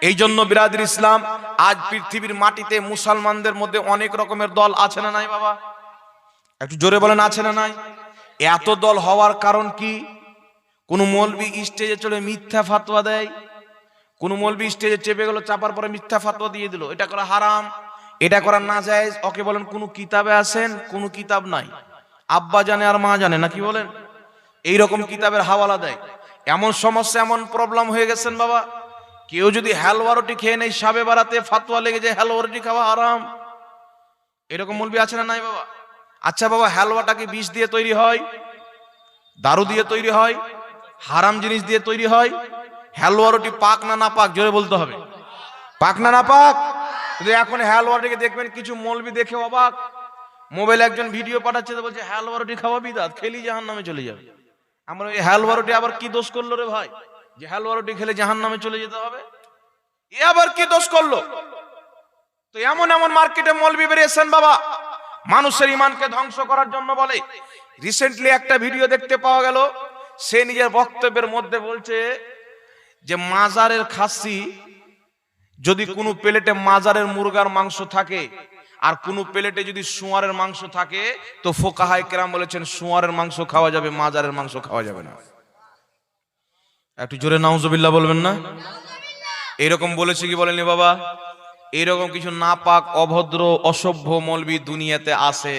এই জন্য বিরাদর ইসলাম, আজ পৃথিবীর মাটিতে মুসলমানদের মধ্যে অনেক রকমের দল আছে না নাই বাবা? একটু জোরে বলেন, আছে না নাই? এত দল হওয়ার কারণ কি? কোন মৌলবি স্টেজে চড়ে মিথ্যা ফাতোয়া দেয়, কোন মৌলবি স্টেজে চেপে গেল, চাপার পরে মিথ্যা ফাতোয়া দিয়ে দিল, এটা করা হারাম, এটা করা না জায়েজ। ওকে বলেন কোন কিতাবে আছেন? কোন কিতাব নাই, আব্বা জানে আর মা জানে না, কি বলেন? এইরকম কিতাবের হাওয়ালা দেয়। এমন সমস্যা, এমন প্রবলেম হয়ে গেছেন বাবা, কেউ যদি হালুয়া রুটি খেয়ে নেই, সাবে বারাতে ফাতোয়া লেগে যায় হালুয়া রুটি খাওয়া হারাম। এরকম মৌলবি আছে না নাই বাবা? আচ্ছা বাবা, হালুয়াটা কি বিষ দিয়ে তৈরি হয়, দারু দিয়ে তৈরি হয়, হারাম জিনিস দিয়ে তৈরি হয়? হালুয়া রুটি পাক না না পাক? জোরে বলতে হবে, পাক না না পাক? এখন হালুয়া রুটিকে দেখবেন কিছু মৌলবি দেখে অবাক, মোবাইলে একজন ভিডিও পাঠাচ্ছে, বলছে হালুয়া রুটি খাওয়া বিদাত, খেলি জাহান্নামে চলে যাবে। আমরা ওই হালুয়া রুটি আবার কি দোষ করলো রে ভাই, যে হালুয়া রুটি খেলে জাহান্নামে চলে যেতে হবে? এ আবার কি দোষ করলো? তো এমন এমন মার্কেটে মৌলবি বেরিয়েছেন বাবা, মানুষের ইমানকে ধ্বংস করার জন্য বলে। রিসেন্টলি একটা ভিডিও দেখতে পাওয়া গেল, সে নিজের বক্তব্যের মধ্যে বলছে যে মাজারের খাসি, যদি কোনো প্লেটে মাজারের মুরগার মাংস থাকে আর কোনো প্লেটে যদি শুয়ারের মাংস থাকে, তো ফুকাহায়ে কেরাম বলেছেন শুয়ারের মাংস খাওয়া যাবে, মাজারের মাংস খাওয়া যাবে না। একটু জোরে নাউজুবিল্লাহ বলবেন না? এরকম বলেছে কি বলেনি বাবা? এইরকম কিছু নাপাক, অভদ্র, অসভ্য মৌলবি দুনিয়াতে আছে।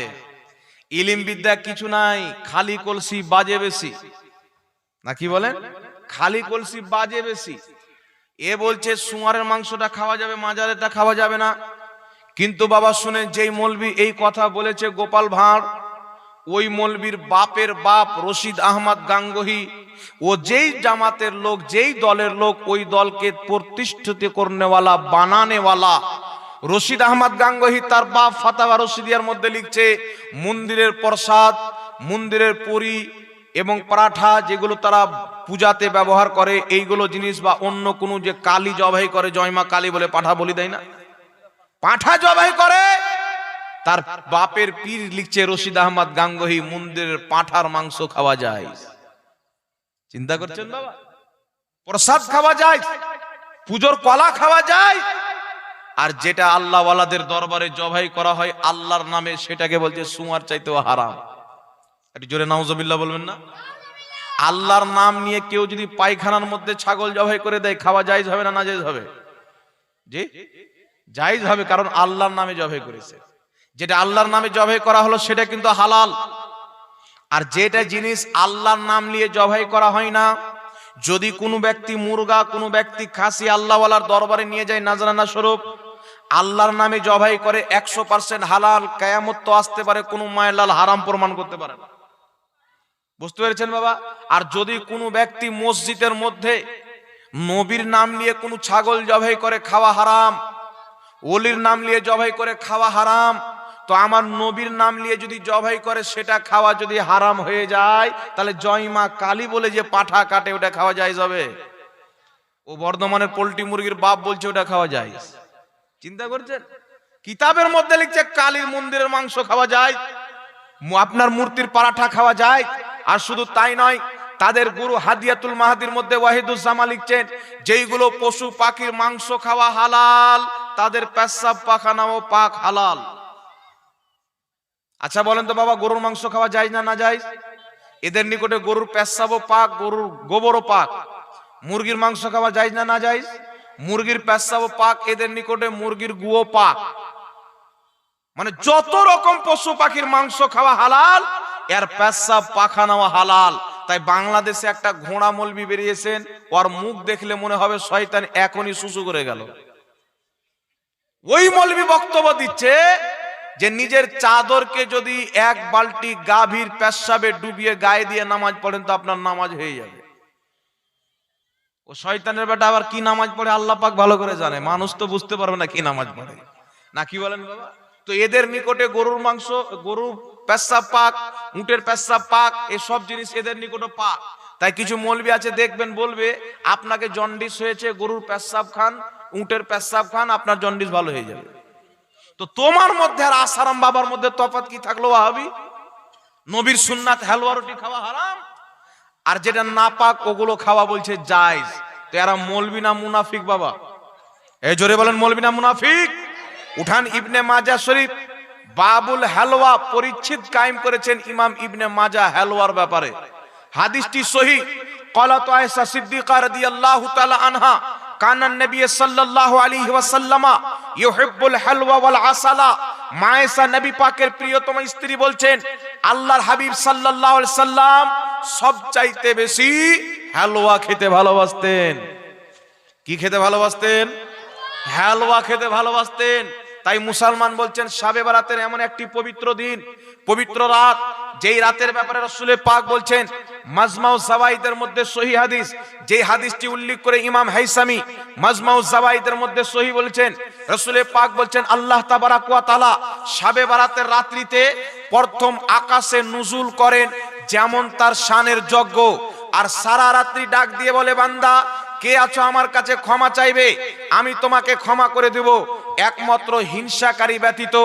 ইলিম বিদ্যা কিছু নাই, খালি কলসি বাজে বেশি, না কি বলেন? খালি কলসি বাজে বেশি। এ বলছে শুয়ারের মাংসটা খাওয়া যাবে, মাজারেরটা খাওয়া যাবে না। কিন্তু বাবা শুনেন, যেই মৌলবি এই কথা বলেছে গোপাল ভাঁড়, ওই মৌলবির বাপের বাপ রশিদ আহমদ গাঙ্গোহী, ও যেই জামাতের লোক, যেই দলের লোক, ওই দলকে প্রতিষ্ঠিত করনেওয়ালা, বানানেওয়ালা রশিদ আহমদ গাঙ্গোহী, তার বাপ ফাতাওয়া রশিদিয়ার মধ্যে লিখছে, মন্দিরের প্রসাদ, মন্দিরের পরি এবং পরাঠা যেগুলো তারা পূজাতে ব্যবহার করে, এইগুলো জিনিস বা অন্য কোনো যে কালী জবাই করে, জয়মা কালী বলে পাঠা বলি দেয় না, পাঠা জবাই করে, তার বাপের পীর লিখছে রশিদ আহমদ গাঙ্গোহী, মন্দিরের পাঠার মাংস খাওয়া যায়। চিন্তা করছেন বাবা? প্রসাদ খাওয়া যায়, পূজোর কলা খাওয়া যায়, আর যেটা আল্লাহ ওয়ালাদের দরবারে জবাই করা হয় আল্লাহর নামে, সেটাকে বলছে সুয়ার চাইতেও হারাম। একটু জোরে নাউজুবিল্লাহ বলবেন না? আল্লাহর নাম নিয়ে কেউ যদি পায়খানার মধ্যে ছাগল জবাই করে দেয়, খাওয়া জায়েজ হবে না না জায়েজ হবে? জি জায়েজ হবে, কারণ আল্লাহর নামে জবাই করেছে। যেটা আল্লাহর নামে জবাই করা হলো সেটা কিন্তু হালাল। আর যেটা জিনিস আল্লাহর নাম নিয়ে জবাই করা হয় না, যদি কোনো ব্যক্তি মুরগা, কোনো ব্যক্তি খাসি আল্লাহ ওয়ালার দরবারে নিয়ে যায় নাজরানা স্বরূপ, আল্লাহর নামে জবাই করে, 100% হালাল। কিয়ামত তো আসতে পারে, কোনো মায়লাল হারাম প্রমাণ করতে পারে না। বুঝতে পেরেছেন বাবা? আর যদি কোনো ব্যক্তি মসজিদের মধ্যে নবীর নাম নিয়ে কোনো ছাগল জবাই করে, খাওয়া হারাম। ওলির নাম নিয়ে জবাই করে খাওয়া হারাম। তো আমার নবীর নাম নিয়ে যদি জবাই করে, সেটা খাওয়া যদি হারাম হয়ে যায়, তাহলে জয়মা কালী বলে যে পাঠা কাটে, ওটা খাওয়া যায় যাবে? ও বর্ধমানের পোল্ট্রি মুরগির বাপ বলছে ওটা খাওয়া যায়। চিন্তা করছেন? কিতাবের মধ্যে লিখছে কালীর মন্দিরের মাংস খাওয়া যায়, আপনার মূর্তির পরাঠা খাওয়া যায়। আর শুধু তাই নয়, তাদের গুরু হাদিয়াতুল মাহাদির মধ্যে ওয়াহিদুজ্জামান লিখছেন, যেইগুলো পশু পাখির মাংস খাওয়া হালাল, তাদের পেশাব পাখানাও পাক হালাল। আচ্ছা বলেন তো বাবা, গরুর মাংস খাওয়া যায় না না যায়? এদের নিকটে গরুর পেশাবও পাক, গরুর গোবরও পাক। মুরগির মাংস খাওয়া যায় না না যায়? মুরগির পেশাবও পাক, এদের নিকটে মুরগির গুও পাক। মানে যত রকম পশু পাখির মাংস খাওয়া হালাল, এর পেশাব পাখানাও হালাল। তাই বাংলাদেশে একটা ঘোড়া মৌলবি বেরিয়েছেন, ওর মুখ দেখলে মনে হবে শয়তান এখনই সুসু করে গেল। ওই মৌলবি বক্তব্য দিচ্ছে যে নিজের চাদরকে যদি এক বালতি গাভীর পেশাবে ডুবিয়ে গায়ে দিয়ে নামাজ পড়েন, তো আপনার নামাজ হয়ে যাবে। ও শয়তানের বেটা আবার কি নামাজ পড়ে আল্লাহ পাক ভালো করে জানে, মানুষ তো বুঝতে পারবে না কি নামাজ পড়ে, না কি বলেন বাবা? তো এদের নিকটে গরুর মাংস, গরুর পেশাব পাক, উটের পেশাব পাক, এসব জিনিস এদের নিকটে পাক। তাই কিছু মৌলবি আছে দেখবেন, বলবে আপনাকে জন্ডিস হয়েছে, গরুর পেশাব খান, উটের পেশাব খান, আপনার জন্ডিস ভালো হয়ে যাবে। তো তোমার মধ্যে আর আসারাম বাবার মধ্যে তফাৎ কি থাকলো ওয়াহাবি? নবীর সুন্নাত হালুয়া রুটি খাওয়া হারাম, আর যেটা নাপাক ওগুলো খাওয়া বলছে জায়েজ। তো এরা মৌলবি না মুনাফিক বাবা? এই জোরে বলেন মৌলবি না মুনাফিক? উঠান ইবনে মাজাহ শরীফ বাবুল হালওয়া পরিচ্ছেদ কায়েম করেছেন ইমাম ইবনে মাজাহ হালওয়ার ব্যাপারে। হাদিসটি সহিহ। ক্বালাত আয়েশা সিদ্দিকা রাদিয়াল্লাহু তাআলা আনহা কানা নবী সাল্লাল্লাহু আলাইহি ওয়াসাল্লাম ইউহিব্বুল হালওয়া ওয়াল আসালা। মা আয়েশা নবী পাকের প্রিয়তম স্ত্রী বলছেন আল্লাহর হাবিব সাল্লাল্লাহু আলাইহি সাল্লাম সবচাইতে বেশি হালওয়া খেতে ভালোবাসতেন। কি খেতে ভালোবাসতেন? হালওয়া খেতে ভালোবাসতেন। তাই মুসলমান বলছেন শাবে বারাতের এমন একটি পবিত্র দিন, পবিত্র রাত, যেই রাতের ব্যাপারে রাসূল পাক বলছেন মাজমাউ জাওয়াইদের মধ্যে সহিহ হাদিস, যেই হাদিসটি উল্লেখ করে ইমাম হাইসামি মাজমাউ জাওয়াইদের মধ্যে সহিহ বলেছেন, রাসূল পাক বলছেন আল্লাহ তাবারাক ওয়া তাআলা শাবে বারাতের রাত্রিতে প্রথম আকাশে নুজুল করেন যেমন তার শানের যোগ্য, আর সারা রাত্রি ডাক দিয়ে বলে বান্দা কে আছো আমার কাছে ক্ষমা চাইবে, আমি তোমাকে ক্ষমা করে দেব। একমাত্র হিংসাকারী ব্যতীত,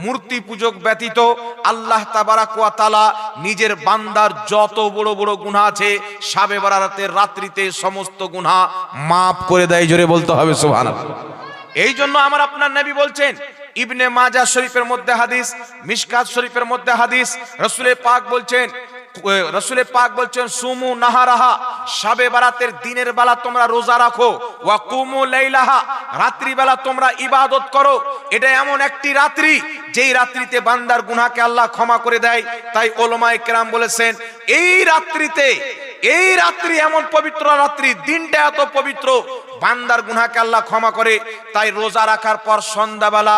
মূর্তি পূজক ব্যতীত আল্লাহ তাবারাক ওয়া তাআলা নিজের বান্দার যত বড় বড় গুনাহ আছে শাবে বারাতের রাত্রিতে সমস্ত গুনাহ maaf করে দেয়। জোরে বলতে হবে সুবহানাল্লাহ। এই জন্য আমার আপনার নবী বলছেন ইবনে মাজাহ শরীফের মধ্যে হাদিস, মিশকাত শরীফের মধ্যে হাদিস, রাসূল পাক বলছেন সুমু নাহারাহা, শাবে বারাতের দিনের বেলা তোমরা রোজা রাখো, ওয়া কুমু লাইলাহা, রাত্রি বেলা তোমরা ইবাদত করো। এটা এমন একটি রাত্রি যেই রাত্রিতে বান্দার গুনাহকে আল্লাহ ক্ষমা করে দেয়। তাই উলামায়ে কেরাম বলেছেন এই রাত্রি এমন পবিত্র রাত্রি, দিনটা এত পবিত্র, বান্দার গুনাহকে আল্লাহ ক্ষমা করে। তাই রোজা রাখার পর সন্ধ্যাবেলা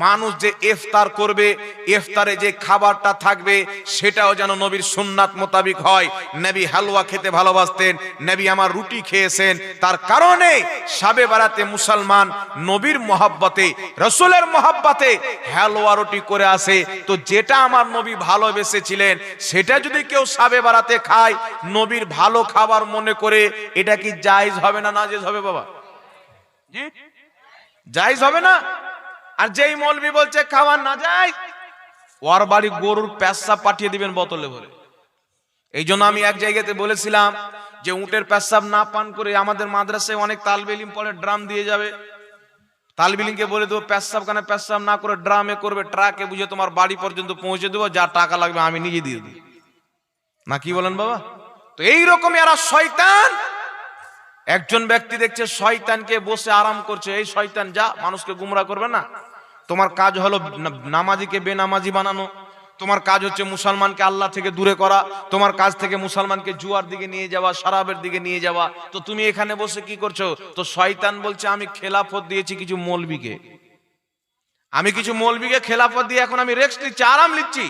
মানুষ যে ইফতার করবে, ইফতারে যে খাবারটা থাকবে সেটাও যেন নবীর সুন্নাত মোতাবেক হয়। নবী হালুয়া খেতে ভালোবাসতেন, নবী আমার রুটি খেয়েছেন, তার কারণে শাবে বারাতে মুসলমান নবীর মহব্বতে, রাসূলের মহব্বতে হালুয়া রুটি করে আসে। তো যেটা আমার নবী ভালোবেসেছিলেন সেটা যদি কেউ শাবে বারাতে খায় নবীর ভালো খাবার মনে করে, এটা কি জায়েজ হবে না নাজেজ হবে বাবা? জি জায়েজ হবে না। আর যেই মৌলবি বলছে খাওয়া না যায়, ওর বাড়ি গরুর পেশাব পাঠিয়ে দিবেন বোতলে ভরে। এই জন্য আমি এক জায়গাতে বলেছিলাম যে উটের পেশাব না পান করে আমাদের মাদ্রাসায় অনেক তালবে ইলম পড়ে ড্রাম দিয়ে যাবে, তালবে ইলমকে বলে দেবো পেশাব কানে পেশাব না করে ড্রামে করবে, ট্রাকে বুঝে তোমার বাড়ি পর্যন্ত পৌঁছে দেবো, যা টাকা লাগবে আমি নিজে দিয়ে দিই। না কি বলেন বাবা? তো এইরকম এরা শয়তান। একজন ব্যক্তি দেখছে শয়তানকে বসে আরাম করছে, এই শয়তান যা মানুষকে গুমরা করবে না, তোমার কাজ হলো নামাজিকে বেনামাজি বানানো, তোমার কাজ হচ্ছে মুসলমানকে আল্লাহ থেকে দূরে করা, তোমার কাজ থেকে মুসলমানকে জুয়ার দিকে নিয়ে যাওয়া, শরাবের দিকে নিয়ে যাওয়া। তো তুমি এখানে বসে কি করছো? তো শয়তান বলছে আমি খেলাফত দিয়েছি কিছু মৌলবীকে, আমি কিছু মৌলবীকে খেলাফত দিয়ে এখন আমি রেস্ট নিচ্ছি, আরাম নিচ্ছি।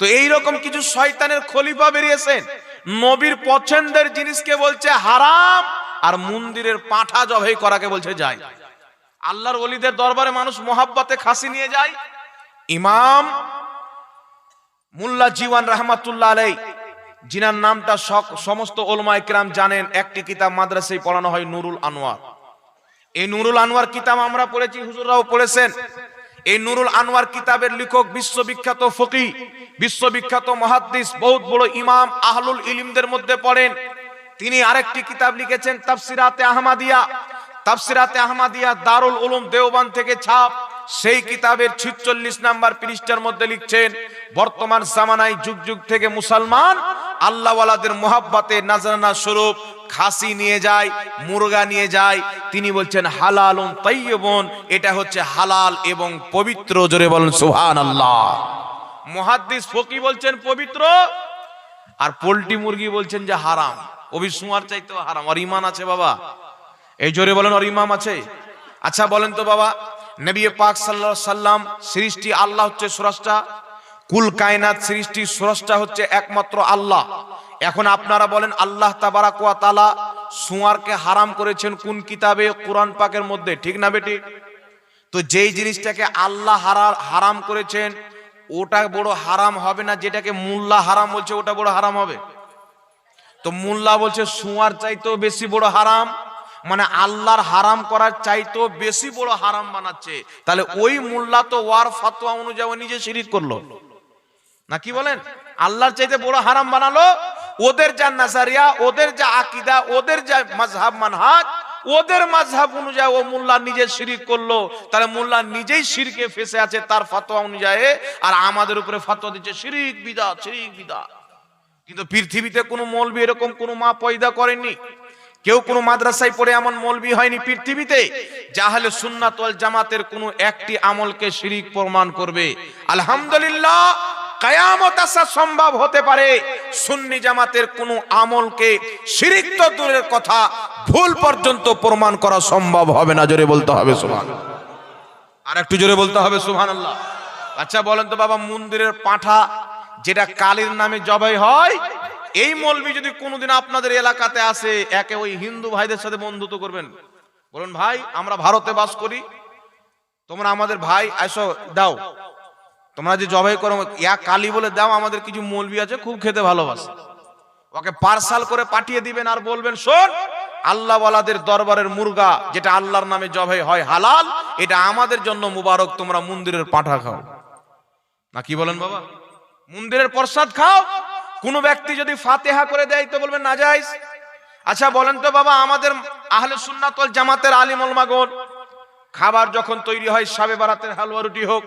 তো এইরকম কিছু শয়তানের খলিফা বেরিয়েছেন, নবীর পছন্দের জিনিসকে বলছে হারাম, আর মন্দিরের পাঁঠা জবাই করাকে বলছে যায়। আল্লাহর ওলিদের দরবারে মানুষ মোহাব্বতে খাসি নিয়ে যায়। ইমাম মুল্লা জীওয়ান রাহমাতুল্লাহ আলাইহি, জিনার নামটা সমস্ত উলামায়ে কেরাম জানেন, একটি কিতাব মাদ্রাসায় পড়ানো হয় নুরুল আনোয়ার। এই নুরুল আনোয়ার কিতাব আমরা পড়েছি, হুজুররাও পড়েছেন। এই নুরুল আনোয়ার কিতাবের লেখক বিশ্ববিখ্যাত ফকিহ, বিশ্ববিখ্যাত মুহাদ্দিস, বহুত বড় ইমাম, আহলুল ইলমদের মধ্যে পড়েন। তিনি আরেকটি কিতাব লিখেছেন তাফসিরাতে আহমদিয়া। তাফসিরাতে আহমদিয়া দারুল উলুম দেওবন্দ থেকে ছাপ। সেই কিতাবের 46 নাম্বার পৃষ্ঠার মধ্যে লিখছেন বর্তমান জামানায় যুগ যুগ থেকে মুসলমান আল্লাহওয়ালাদের মোহাব্বতে নাজরানা স্বরূপ খাসি নিয়ে যায়, মুরগা নিয়ে যায়। তিনি বলছেন হালালুন তাইয়্যিবুন, এটা হচ্ছে হালাল এবং পবিত্র। জোরে বলেন সুবহানাল্লাহ। মুহাদ্দিস ফকিহ বলছেন পবিত্র, আর পোল্ট্রি মুরগি বলছেন যে হারাম, অবিশুমার চাইতেও হারাম। আর ঈমান আছে বাবা? এই জোরে বলেন আর ঈমান আছে? আচ্ছা বলেন তো বাবা, নবী পাক সাল্লাল্লাহু আলাইহি সাল্লাম সৃষ্টি, আল্লাহ হচ্ছে স্রষ্টা, কুল কায়নাত সৃষ্টির স্রষ্টা হচ্ছে একমাত্র আল্লাহ। এখন আপনারা বলেন আল্লাহ তাবারাক ওয়া তাআলা সুয়ারকে হারাম করেছেন কোন কিতাবে? কোরআন পাকের মধ্যে, ঠিক না বেটি? তো যেই জিনিসটাকে আল্লাহ হারাম করেছেন ওটা বড় হারাম হবে না যেটাকে মোল্লা হারাম বলছে ওটা বড় হারাম হবে? তো মোল্লা বলছে সুয়ার চাইতেও বেশি বড় হারাম, মানে আল্লাহর হারাম করার চাইতেও বেশি বড় হারাম বানাচ্ছে। তাহলে ওই মোল্লা তো ওয়ার ফতোয়া অনুযায়ী নিজে শিরিক করলো না, কি বলেন? আল্লাহর চাইতে বড় হারাম বানালো। ওদের যা নাজারিয়া, ওদের যা আকীদা, ওদের যা মাযহাব মানহাজ, ওদের মাযহাব অনুযায়ী ও মোল্লা নিজে শিরক করলো, তাহলে মোল্লা নিজেই শিরকে ফেসে আছে তার ফতোয়া অনুযায়ী, আর আমাদের উপরে ফতোয়া দিচ্ছে শিরক বিদআত, শিরক বিদআত। কিন্তু পৃথিবীতে কোনো মৌলবি এরকম কোনো মা পয়দা করেননি, কেউ কোনো মাদ্রাসায় পড়ে এমন মৌলবি হয়নি পৃথিবীতে যে আহলে সুন্নাত ওয়াল জামাতের কোনো একটি আমলকে শিরক প্রমাণ করবে। আলহামদুলিল্লাহ, কিয়ামত আসা সম্ভব হতে পারে সুন্নি জামাতের কোনো আমলকে শিরক তো দূরের কথা ভুল পর্যন্ত প্রমাণ করা সম্ভব হবে না। জোরে বলতে হবে সুবহানাল্লাহ, আর একটু জোরে বলতে হবে সুবহানাল্লাহ। আচ্ছা বলেন তো বাবা, মন্দিরের পাঁঠা যেটা কালীর নামে জবাই হয়, এই মৌলবি যদি কোনোদিন আপনাদের এলাকাতে আসে, একে ওই হিন্দু ভাইদের সাথে বন্ধুত্ব করবেন, বলুন ভাই আমরা ভারতে বাস করি, তোমরা আমাদের ভাই, আসো দাও, তোমরা যে জবাই করো ইয়া কালী বলে দাও, আমাদের কিছু মৌলবি আছে খুব খেতে ভালোবাসে, ওকে পার্সাল করে পাঠিয়ে দিবেন আর বলবেন শোন, আল্লাহ ওয়ালাদের দরবারের মুরগা যেটা আল্লাহর নামে জবাই হয় হালাল, এটা আমাদের জন্য মুবারক, তোমরা মন্দিরের পাঁঠা খাও না। কি বলেন বাবা, মন্দিরের প্রসাদ খাও। কোন ব্যক্তি যদি ফাতিহা করে দেয় তো বলবেন নাজায়েজ। আচ্ছা বলেন তো বাবা, আমাদের আহলে সুন্নাত ওয়াল জামাতের আলিম উলামাগণ খাবার যখন তৈরি হয়, শাবে বারাতের হালুয়া রুটি হোক,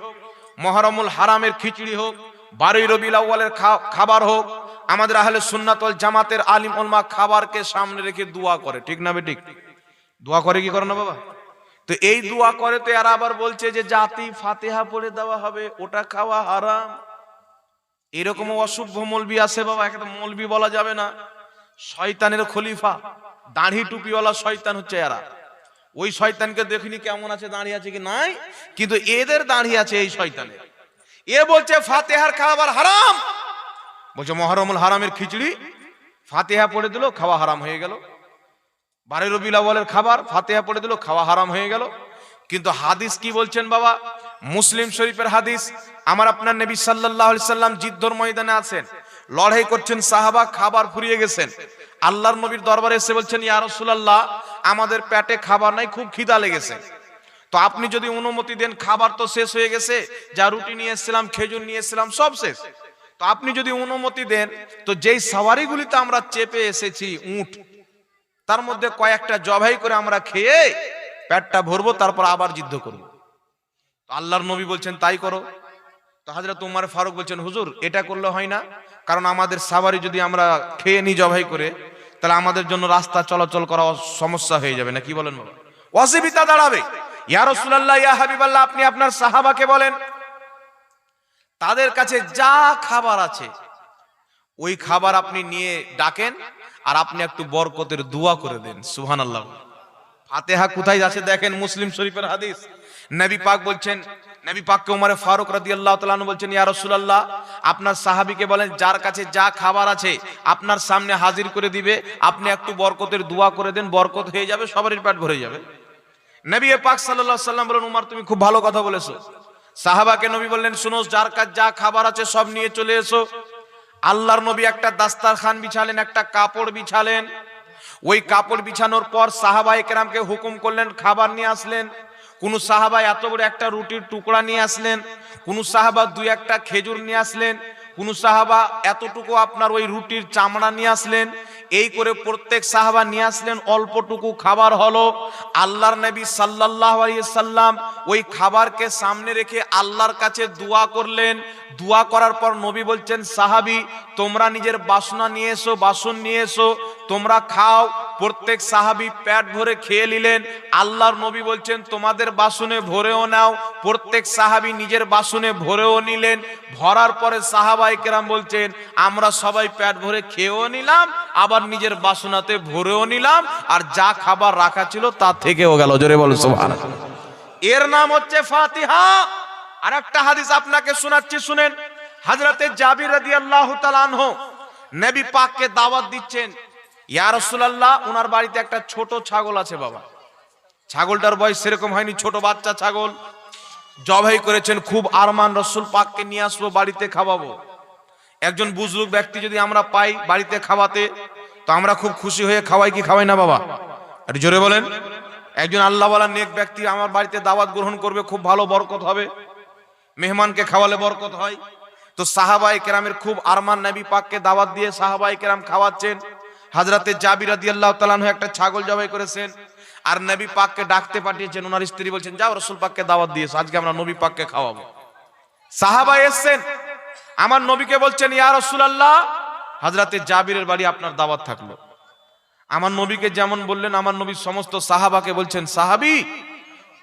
মুহররমুল হারামের খিচুড়ি হোক, 12 রবিউল আউয়ালের খাবার হোক, আমাদের আহলে সুন্নাত ওয়াল জামাতের আলিম উলামা খাবারকে সামনে রেখে দোয়া করে, ঠিক না বেঠিক? দোয়া করে কি করে না বাবা? তো এই দোয়া করে তো এরা আবার বলছে যে জাতি ফাতিহা পড়ে দেওয়া হবে, ওটা খাওয়া হারাম। এরকম অসভ্য মৌলবি আছে বাবা, একটা মৌলবি বলা যাবে না, শয়তানের খলিফা, দাড়ি টুপিওয়ালা শয়তান হচ্ছে এরা। ওই শয়তানকে দেখিনি কেমন আছে, দাঁড়িয়ে আছে কি নাই, কিন্তু এদের দাঁড়িয়ে আছে এই শয়তানের। এ বলছে ফাতিহার খাবার হারাম, বলছে মুহররমুল হারামের খিচুড়ি ফাতিহা পড়ে দিল, খাওয়া হারাম হয়ে গেল। 12 রবিউল আউয়ালের খাবার ফাতিহা পড়ে দিল, খাওয়া হারাম হয়ে গেল। কিন্তু হাদিস কি বলছেন বাবা? মুসলিম শরীফের হাদিস, আমার আপনার নবী সাল্লাল্লাহু আলাইহি সাল্লাম যুদ্ধের ময়দানে আছেন, লড়াই করছেন, সাহাবা খাবার ফুরিয়ে গেছেন, আল্লাহর নবীর দরবারে এসে বলছেন ইয়া রাসূলুল্লাহ, আমাদের পেটে খাবার নাই, খুব খিদা লেগেছে, তো আপনি যদি অনুমতি দেন, খাবার তো শেষ হয়ে গেছে, যা রুটি নিয়ে এসেছিলাম, খেজুর নিয়ে এসেছিলাম, সব শেষ, তো আপনি যদি অনুমতি দেন, তো যেই সাওয়ারিগুলিতে আমরা চেপে এসেছি উট, তার মধ্যে কয়েকটা জবাই করে আমরা খেয়ে পেটটা ভরবো, তারপর আবার যুদ্ধ করব। আল্লাহর নবী বলছেন তাই করো। তো হযরত ওমর ফারুক বলছেন হুজুর এটা করলে হয় না, কারণ আমাদের সাওয়ারি যদি আমরা খেয়ে নি জবাই করে, তাহলে আমাদের জন্য রাস্তা চলাচল করা সমস্যা হয়ে যাবে না। কি বলেন বাবা? অসুবিধা দাঁড়াবে। ইয়া রাসূলুল্লাহ, ইয়া হাবিবাল্লাহ, আপনি আপনার সাহাবাকে বলেন তাদের কাছে যা খাবার আছে ওই খাবার আপনি নিয়ে ডাকেন, আর আপনি একটু বরকতের দোয়া করে দেন। সুবহানাল্লাহ। ফাতিহা কোথায় আছে দেখেন, মুসলিম শরীফের হাদিস। নবী পাক বলছেন, নবী পাককে ওমর ফারুক রাদিয়াল্লাহু তাআলা আনহু বলছেন ইয়া রাসূলুল্লাহ, আপনার সাহাবীকে বলেন যার কাছে যা খাবার আছে আপনার সামনে হাজির করে দিবে, আপনি একটু বরকতের দোয়া করে দেন, বরকত হয়ে যাবে, সবারই পেট ভরে যাবে। নবী পাক সাল্লাল্লাহু আলাইহি সাল্লাম বলেন ওমর তুমি খুব ভালো কথা বলেছো। সাহাবাকে নবী বললেন শুনো, যার কাছে যা খাবার আছে সব নিয়ে চলে এসো। আল্লাহর নবী একটা দাস্তারখান বিছালেন, একটা কাপড় বিছালেন। ওই কাপড় বিছানোর পর সাহাবায়ে কেরামকে হুকুম করলেন খাবার নিয়ে আসলেন। কোন সাহাবা এত বড় একটা রুটির টুকরা নিয়ে আসলেন, কোন সাহাবা 2-1টা খেজুর নিয়ে আসলেন, কোন সাহাবা এতটুকু আপনার ওই রুটির চামড়া নিয়ে আসলেন। এই করে প্রত্যেক সাহাবা নিয়ে আসলেন, অল্পটুকু খাবার হলো। আল্লাহর নবী সাল্লাল্লাহু আলাইহি সাল্লাম ওই খাবারকে সামনে রেখে আল্লাহর কাছে দোয়া করলেন। দোয়া করার পর নবী বলছেন সাহাবী তোমরা নিজের বাসনা নিয়ে এসো, বাসন নিয়ে এসো, তোমরা খাও। প্রত্যেক সাহাবী পেট ভরে খেয়ে নিলেন। আল্লাহর নবী বলছেন তোমাদের বাসনে ভরেও নাও। প্রত্যেক সাহাবী নিজের বাসনে ভরেও নিলেন। ভরার পরে সাহাবায়ে কেরাম বলছেন আমরা সবাই পেট ভরে খেয়েও নিলাম, আবার নিজের বাসনাতে ভরেও নিলাম, আর যা খাবার রাখা ছিল তা থেকেও গেল। জোরে বলো সুবহানাল্লাহ। এর নাম হচ্ছে ফাতিহা। আর একটা হাদিস আপনাকে শোনাচ্ছি, শুনেন। হযরতে জাবির রাদিয়াল্লাহু তাআলা আনহু নবী পাককে দাওয়াত দিচ্ছেন, ইয়া রাসূলুল্লাহ ওনার বাড়িতে একটা ছোট ছাগল আছে বাবা। ছাগলটার বয়স সেরকম হয়নি, ছোট বাচ্চা ছাগল জবাই করেছেন, খুব আরমান রাসূল পাককে নিয়ে আসবো, বাড়িতে খাওয়াবো। একজন বুজুর্গ ব্যক্তি যদি আমরা পাই বাড়িতে খাওয়াতে, তো আমরা খুব খুশি হয়ে খাওয়াই কি খাওয়াই না বাবা? একটু জোরে বলেন। একজন আল্লাহওয়ালা নেক ব্যক্তি আমার বাড়িতে দাওয়াত গ্রহণ করবে, খুব ভালো বরকত হবে, মেহমানকে খাওয়ালে বরকত হয়। তো সাহাবায়ে কেরামের খুব আরমান, নবী পাককে দাওয়াত দিয়ে সাহাবায়ে কেরাম খাওয়াচ্ছেন। হযরতে জাবির রাদিয়াল্লাহু তাআলা আনহু একটা ছাগল জবাই করেছেন। আর নবী পাককে ডাকতে পাঠিয়েছেন। ওনার স্ত্রী বলছেন, যাও রাসূল পাককে দাওয়াত দিয়েছো, আজকে আমরা নবী পাককে খাওয়াবো। সাহাবা এসেছেন, আমার নবীকে বলছেন, ইয়া রাসূলুল্লাহ, হযরতে জাবিরের বাড়ি আপনার দাওয়াত থাকলো। আমার নবীকে যেমন বললেন, আমার নবী সমস্ত সাহাবাকে বলছেন, সাহাবী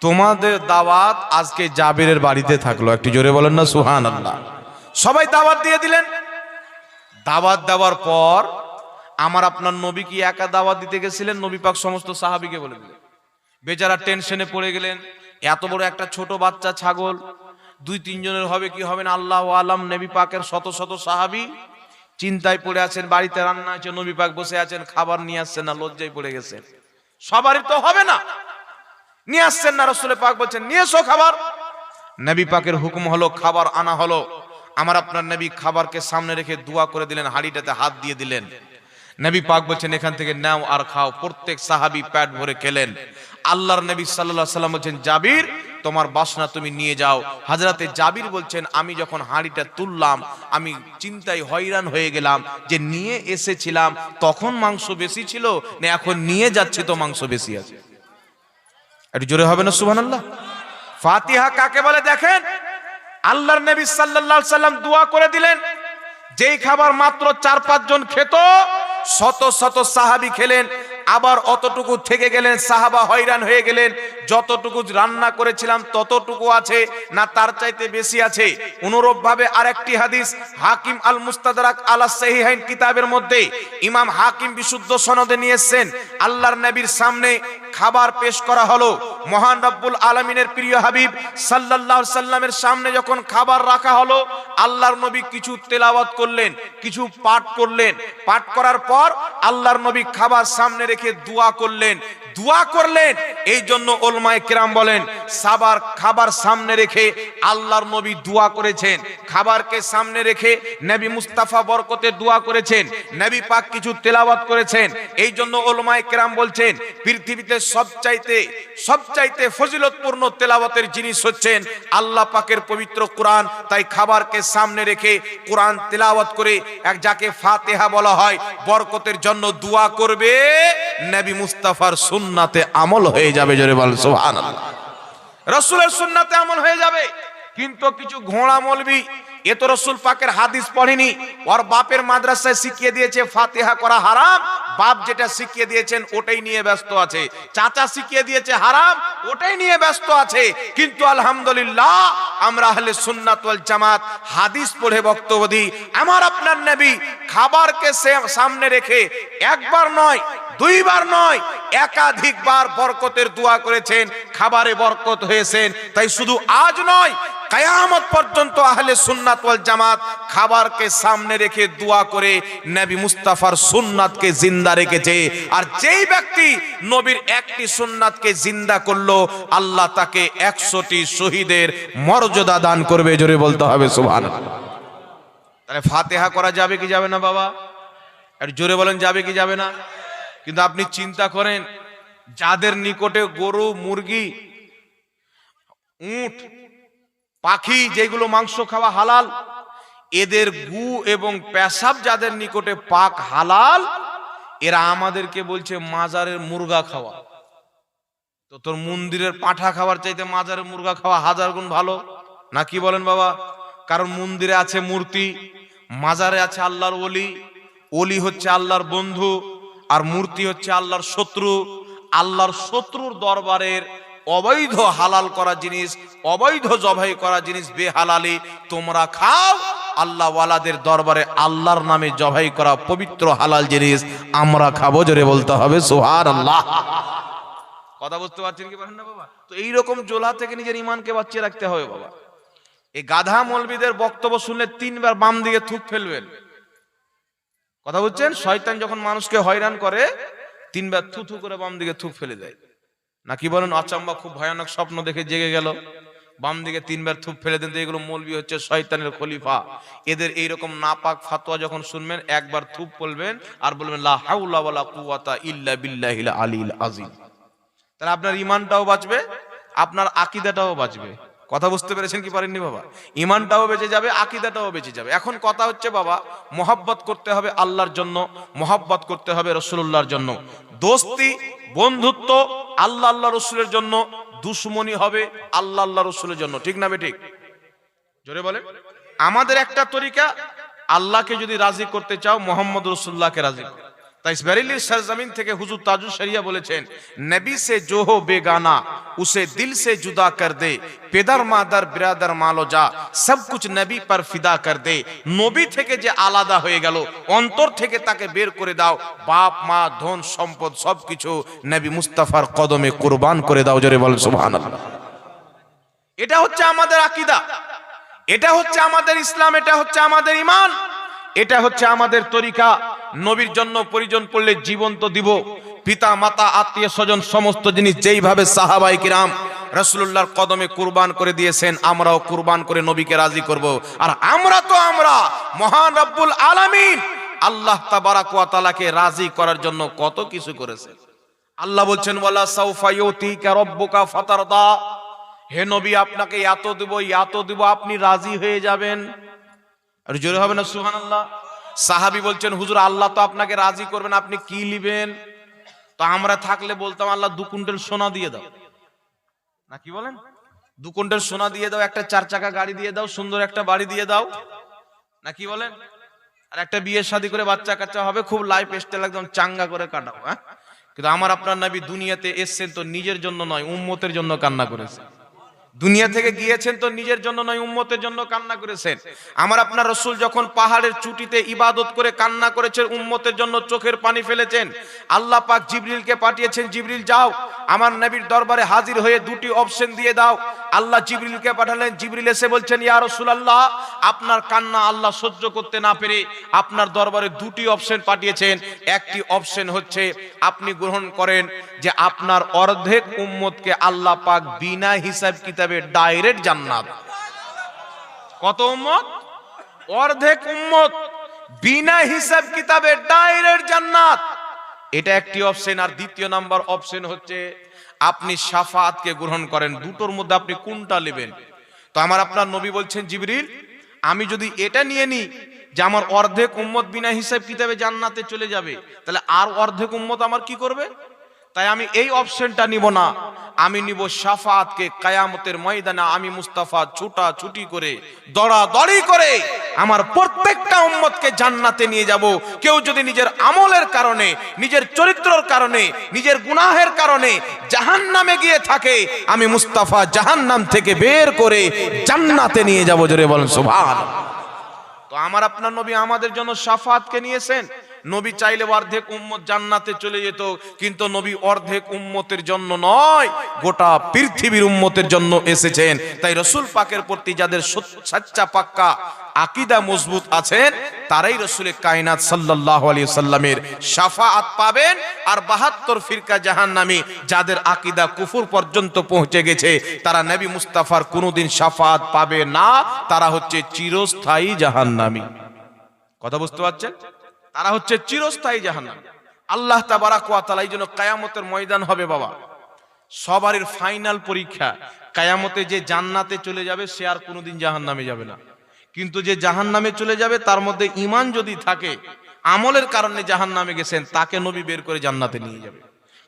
তোমাদের দাওয়াত আজকে জাবিরের বাড়িতে থাকলো। একটু জোরে বলেন না সুবহানাল্লাহ। সবাই দাওয়াত দিয়ে দিলেন। দাওয়াত দেওয়ার পর আমার আপনার নবী কি একা দাওয়াত দিতে গেছিলেন? নবী পাক সমস্ত সাহাবীকে বলে দিলেন। বেচারা টেনশনে পড়ে গেলেন। এত বড় একটা ছোট বাচ্চা ছাগল, 2-3 জনের হবে কি হবে না আল্লাহু আলাম। নবী পাকের শত শত সাহাবী চিন্তায় পড়ে আছেন। বাড়িতে রান্না হচ্ছে, নবী পাক বসে আছেন, খাবার নিয়ে আসছেন না, লজ্জায় পড়ে গেছেন। সবারই তো হবে না, নিয়ে আসছেন না। রাসূল পাক বলছেন, নিয়ে এসো খাবার। নবী পাকের হুকুম হলো, খাবার আনা হলো। আমার আপনার নবী খাবারকে সামনে রেখে দোয়া করে দিলেন, হাঁড়িটাতে হাত দিয়ে দিলেন। নবী পাক বলছেন, এখান থেকে নাও আর খাও। প্রত্যেক সাহাবী পেট ভরে খেলেন। আল্লাহর নবী সাল্লাল্লাহু আলাইহি ওয়াসাল্লাম বলছেন, জাবির তোমার বাসনা তুমি নিয়ে যাও। হযরতে জাবির বলছেন, আমি যখন হাঁড়িটা তুললাম আমি চিন্তায় হয়রান হয়ে গেলাম যে নিয়ে এসেছিলাম তখন মাংস বেশি ছিল না এখন নিয়ে যাচ্ছে তো মাংস বেশি আছে। একটু জোরে হবে না সুবহানাল্লাহ। ফাতিহা কাকে বলে দেখেন, আল্লাহর নবী সাল্লাল্লাহু আলাইহি ওয়াসাল্লাম দোয়া করে দিলেন। যেই খাবার মাত্র 4-5 জন খেত, শত শত সাহাবী খেলেন। আবার অতটুকু থেকে গেলেন, সাহাবা হয়রান হয়ে গেলেন। যতটুকু রান্না করেছিলাম ততটুকু আছে না তার চাইতে বেশি আছে। অনুরূপ ভাবে আরেকটি হাদিস হাকিম আল মুস্তাদরাক আলা সাহিহাইন কিতাবের মধ্যে ইমাম হাকিম বিশুদ্ধ সনদে নিয়ে এসেছেন। আল্লাহর নবীর সামনে খাবার পেশ করা হলো। মহান রব্বুল আলামিনের প্রিয় হাবিব সাল্লাল্লাহু আলাইহি সাল্লামের সামনে যখন খাবার রাখা হলো, আল্লাহর নবী কিছু তেলাওয়াত করলেন, কিছু পাঠ করলেন। পাঠ করার পর আল্লাহর নবী খাবার সামনে রেখে দোয়া করলেন। দোয়া করলেন এই জন্য উলামায়ে কেরাম বলেন, খাবার সামনে রেখে আল্লাহর নবী দোয়া করেছেন। খাবারকে সামনে রেখে নবী মুস্তাফা বরকতে দোয়া করেছেন। নবী পাক কিছু তেলাওয়াত করেছেন। এই জন্য উলামায়ে কেরাম বলছেন, পৃথিবীতে সবচাইতে ফজিলতপূর্ণ তেলাওয়াতের জিনিস হচ্ছেন আল্লাহ পাকের পবিত্র কোরআন। তাই খাবারকে সামনে রেখে কোরআন তেলাওয়াত করে যাকে ফাতিহা বলা হয়, বরকতের জন্য দোয়া করবে। নবী মুস্তাফার সুন্নাতে আমল হয়ে যাবে। জোরে বলেন সুবহানাল্লাহ। রাসূলের সুন্নাতে আমল হয়ে যাবে। কিন্তু কিছু ঘোড়া মৌলবি, এ তো রাসূল পাকের হাদিস পড়েনি, ওর বাপের মাদ্রাসায় শিখিয়ে দিয়েছে ফাতিহা করা হারাম। বাপ যেটা শিখিয়ে দিয়েছেন ওটাই নিয়ে ব্যস্ত আছে। চাচা শিখিয়ে দিয়েছে হারাম, ওটাই নিয়ে ব্যস্ত আছে। কিন্তু আলহামদুলিল্লাহ আমরা আহলে সুন্নাত ওয়াল জামাত হাদিস পড়ে বক্তব্য দিই। আমার আপনার নবী খাবারকে সামনে রেখে একবার নয়, 2 বার নয়, একাধিকবার বরকতের দোয়া করেছেন, খাবারে বরকত হয়েছেন। তাই শুধু আজ নয়, কিয়ামত পর্যন্ত আহলে সুন্নাত ওয়াল জামাত খাবারকে সামনে রেখে দোয়া করে নবী মুস্তাফার সুন্নাতকে জিন্দা রেখেছে। আর যেই ব্যক্তি নবীর একটি সুন্নাতকে জিন্দা করলো, আল্লাহ তাকে 100টি শহীদের মর্যাদা দান করবে। জোরে বলতে হবে সুবহানাল্লাহ। তাহলে ফাতিহা করা যাবে কি যাবে না বাবা? আর জোরে বলেন, যাবে কি যাবে না? কিন্তু আপনি চিন্তা করেন, যাদের নিকটে গরু, মুরগি, উট, পাখি যেগুলো মাংস খাওয়া হালাল, এদের গু এবং পেশাব যাদের নিকটে পাক হালাল, এরা আমাদেরকে বলছে মাজারের মুরগা খাওয়া। তো তোর মন্দিরের পাঠা খাওয়ার চাইতে মাজারের মুরগা খাওয়া 1000 গুণ ভালো না, কি বলেন বাবা? কারণ মন্দিরে আছে মূর্তি, মাজারে আছে আল্লাহর ওলি। ওলি হচ্ছে আল্লাহর বন্ধু, আর মূর্তি হচ্ছে আল্লাহর শত্রু। আল্লাহর শত্রুর দরবারের অবৈধ হালাল করা জিনিস, অবৈধ জবাই করা জিনিস বেহালালি তোমরা খাও। আল্লাহ ওয়ালাদের দরবারে আল্লাহর নামে জবাই করা পবিত্র হালাল জিনিস আমরা খাবো। জোরে বলতে হবে সুবহানাল্লাহ। কথা বুঝতে পারছেন কি পারেন না বাবা? তো এইরকম জোলা থেকে নিজের ইমানকে বাঁচিয়ে রাখতে হবে বাবা। এই গাধা মৌলবীদের বক্তব্য শুনলে 3 বার বাম দিকে থুক ফেলবেন। কথা বুঝছেন? শয়তান যখন মানুষকে হয়রান করে 3 বার থু থু করে বাম দিকে থুক ফেলে দেয়। নাকি বলেন আচম্বা, খুব ভয়ানক স্বপ্ন দেখে জেগে গেল, বাম দিকে 3 বার থুক ফেলে দেন। এগুলো মৌলবি হচ্ছে শয়তানের খলিফা। এদের এইরকম নাপাক ফাতোয়া যখন শুনবেন, একবার থুক বলবেন আর বলবেন লা হাওলা ওয়ালা কুওয়াতা ইল্লা বিল্লাহিল আলিল আযীম। তাহলে আপনার ঈমানটাও বাঁচবে, আপনার আকীদাটাও বাঁচবে। কথা বুঝতে পেরেছেন কি পারেননি বাবা? ইমানটাও বেঁচে যাবে, আকীদাটাও বেঁচে যাবে। এখন কথা হচ্ছে বাবা, মহব্বত করতে হবে আল্লাহর জন্য, মহব্বত করতে হবে রাসূলুল্লাহর জন্য। দোস্তি বন্ধুত্ব আল্লাহ আল্লাহ রসুলের জন্য, দুশ্মনী হবে আল্লাহ আল্লাহ রসুলের জন্য। ঠিক না বেঠিক? জোরে বলে। আমাদের একটা তরিকা, আল্লাহকে যদি রাজি করতে চাও মোহাম্মদ রসুল্লাহকে রাজি করো। তাই বেরেলির सरजमीन থেকে হুজুর তাজুল শরিয়া বলেছেন, নবী সে जो हो बेगाना उसे दिल से जुदा कर दे, পেদার মাদার বিরাদার মালো যা সব কুছ নবী पर फिदा कर दे। নবী থেকে যে আলাদা হয়ে গেল, অন্তর থেকে তাকে বের করে দাও, বাপ মা ধন সম্পদ সবকিছু নবী মুস্তাফার কদমে কুরবান করে দাও। জোরে বলেন সুবহানাল্লাহ। এটা হচ্ছে আমাদের আকীদা, এটা হচ্ছে আমাদের ইসলাম, এটা হচ্ছে আমাদের ঈমান, এটা হচ্ছে আমাদের তরিকা। নবীর জন্য পরিজন পড়লে জীবন তো দিব, পিতা মাতা আত্মীয় স্বজন সমস্ত জিনিস যেইভাবে সাহাবায়ে কিরাম রাসূলুল্লাহর কদমে কুরবান করে দিয়েছেন, আমরাও কুরবান করে নবীকে রাজি করব। আর আমরা মহান রব্বুল আলামিন আল্লাহ তাবারাক ওয়া তাআলাকে রাজি করার জন্য কত কিছু করেছেন। আল্লাহ বলছেন, ওয়ালা সাউফা ইউতিকা রাব্বুকা ফাতারদা, হে নবী আপনাকে এত দেব আপনি রাজি হয়ে যাবেন। আর জোরে হবে না সুবহানাল্লাহ? সাহাবী বলছেন, হুজুর আল্লাহ তো আপনাকে রাজি করবেন, আপনি কি নেবেন? তো আমরা থাকলে বলতাম, আল্লাহ 2 কুইন্টাল সোনা দিয়ে দাও, না কি বলেন? 2 কুইন্টাল সোনা দিয়ে দাও, একটা 4 চাকা গাড়ি দিয়ে দাও, সুন্দর একটা বাড়ি দিয়ে দাও, না কি বলেন? আর একটা বিয়ে শাদী করে বাচ্চা কাচ্চা হবে, খুব লাইফ স্টাইল একদম চাঙ্গা করে কাটাও। হ্যাঁ, কিন্তু আমার আপনার নবী দুনিয়াতে এসেছেন তো নিজের জন্য নয়, উম্মতের জন্য কান্না করেছে। দুনিয়া থেকে গিয়েছেন তো নিজের জন্য নয়, উম্মতের জন্য কান্না করেছেন। আমার আপনার রাসূল যখন পাহাড়ের চুটিতে ইবাদত করে কান্না করেছেন, উম্মতের জন্য চোখের পানি ফেলেছেন। আল্লাহ পাক জিবরিলকে পাঠিয়েছেন, জিবরিল যাও আমার নবীর দরবারে হাজির হয়ে 2টি অপশন দিয়ে দাও। আল্লাহ জিবরিলকে পাঠালেন, জিবরিল এসে বলছেন, ইয়া রাসূলুল্লাহ আপনার কান্না আল্লাহ সহ্য করতে না পেরে আপনার দরবারে 2টি অপশন পাঠিয়েছেন। একটি অপশন হচ্ছে আপনি গ্রহণ করেন যে আপনার অর্ধেক উম্মতকে আল্লাহ পাক বিনা হিসাব কিতাবে ডাইরেক্ট জান্নাত। কত উম্মত? অর্ধেক উম্মত বিনা হিসাব কিতাবে ডাইরেক্ট জান্নাত, এটা একটি অপশন। আর দ্বিতীয় নাম্বার অপশন হচ্ছে আপনি শাফাআতকে গ্রহণ করেন। দুটোর মধ্যে আপনি কোনটা নেবেন? তো আমার আপনার নবী বলছেন, জিবরিল আমি যদি এটা নিয়ে নিই যে আমার অর্ধেক উম্মত বিনা হিসাব কিতাবে জান্নাতে চলে যাবে, তাহলে আর অর্ধেক উম্মত আমার কি করবে? তাই আমি এই অপশনটা নিব না, আমি নিব শাফাআতকে। কিয়ামতের ময়দানে আমি মুস্তাফা ছুটাছুটি করে দৌড়াদৌড়ি করে আমার প্রত্যেকটা উম্মতকে জান্নাতে নিয়ে যাব। কেউ যদি নিজের আমলের কারণে, নিজের চরিত্রের কারণে, নিজের গুনাহের কারণে জাহান্নামে গিয়ে থাকে, আমি মুস্তাফা জাহান্নাম থেকে বের করে জান্নাতে নিয়ে যাব। জোরে বলেন সুবহানাল্লাহ। তো আমার আপনার নবী আমাদের জন্য শাফাআতকে নিয়েছেন। নবী চাইলে অর্ধেক উম্মত জান্নাতে চলে যেত, কিন্তু নবী অর্ধেক উম্মতের জন্য নয়, গোটা পৃথিবীর উম্মতের জন্য এসেছেন। তাই রাসূল পাকের প্রতি যাদের সচ্চা পাক্কা আকীদা মজবুত আছেন, তারাই রাসূলে কায়নাত সাল্লাল্লাহু আলাইহি সাল্লামের শাফাআত পাবেন। আর 72 ফিরকা জাহান্নামী যাদের আকীদা কুফর পর্যন্ত পৌঁছে গেছে, তারা নবী মুস্তাফার কোনোদিন শাফাআত পাবে না, তারা হচ্ছে চিরস্থায়ী জাহান্নামী। কথা বুঝতে পারছেন? তারা হচ্ছে চিরস্থায়ী জাহান্নাম। আল্লাহ তাবারাক ওয়া তাআলা এই জন্য কিয়ামতের ময়দান হবে বাবা, সবারই ফাইনাল পরীক্ষা। কিয়ামতে যে জান্নাতে চলে যাবে সে আর কোনোদিন জাহান্নামে যাবে না, কিন্তু যে জাহান্নামে চলে যাবে তার মধ্যে ঈমান যদি থাকে, আমলের কারণে জাহান্নামে গেছেন, তাকে নবী বের করে জান্নাতে নিয়ে যাবে।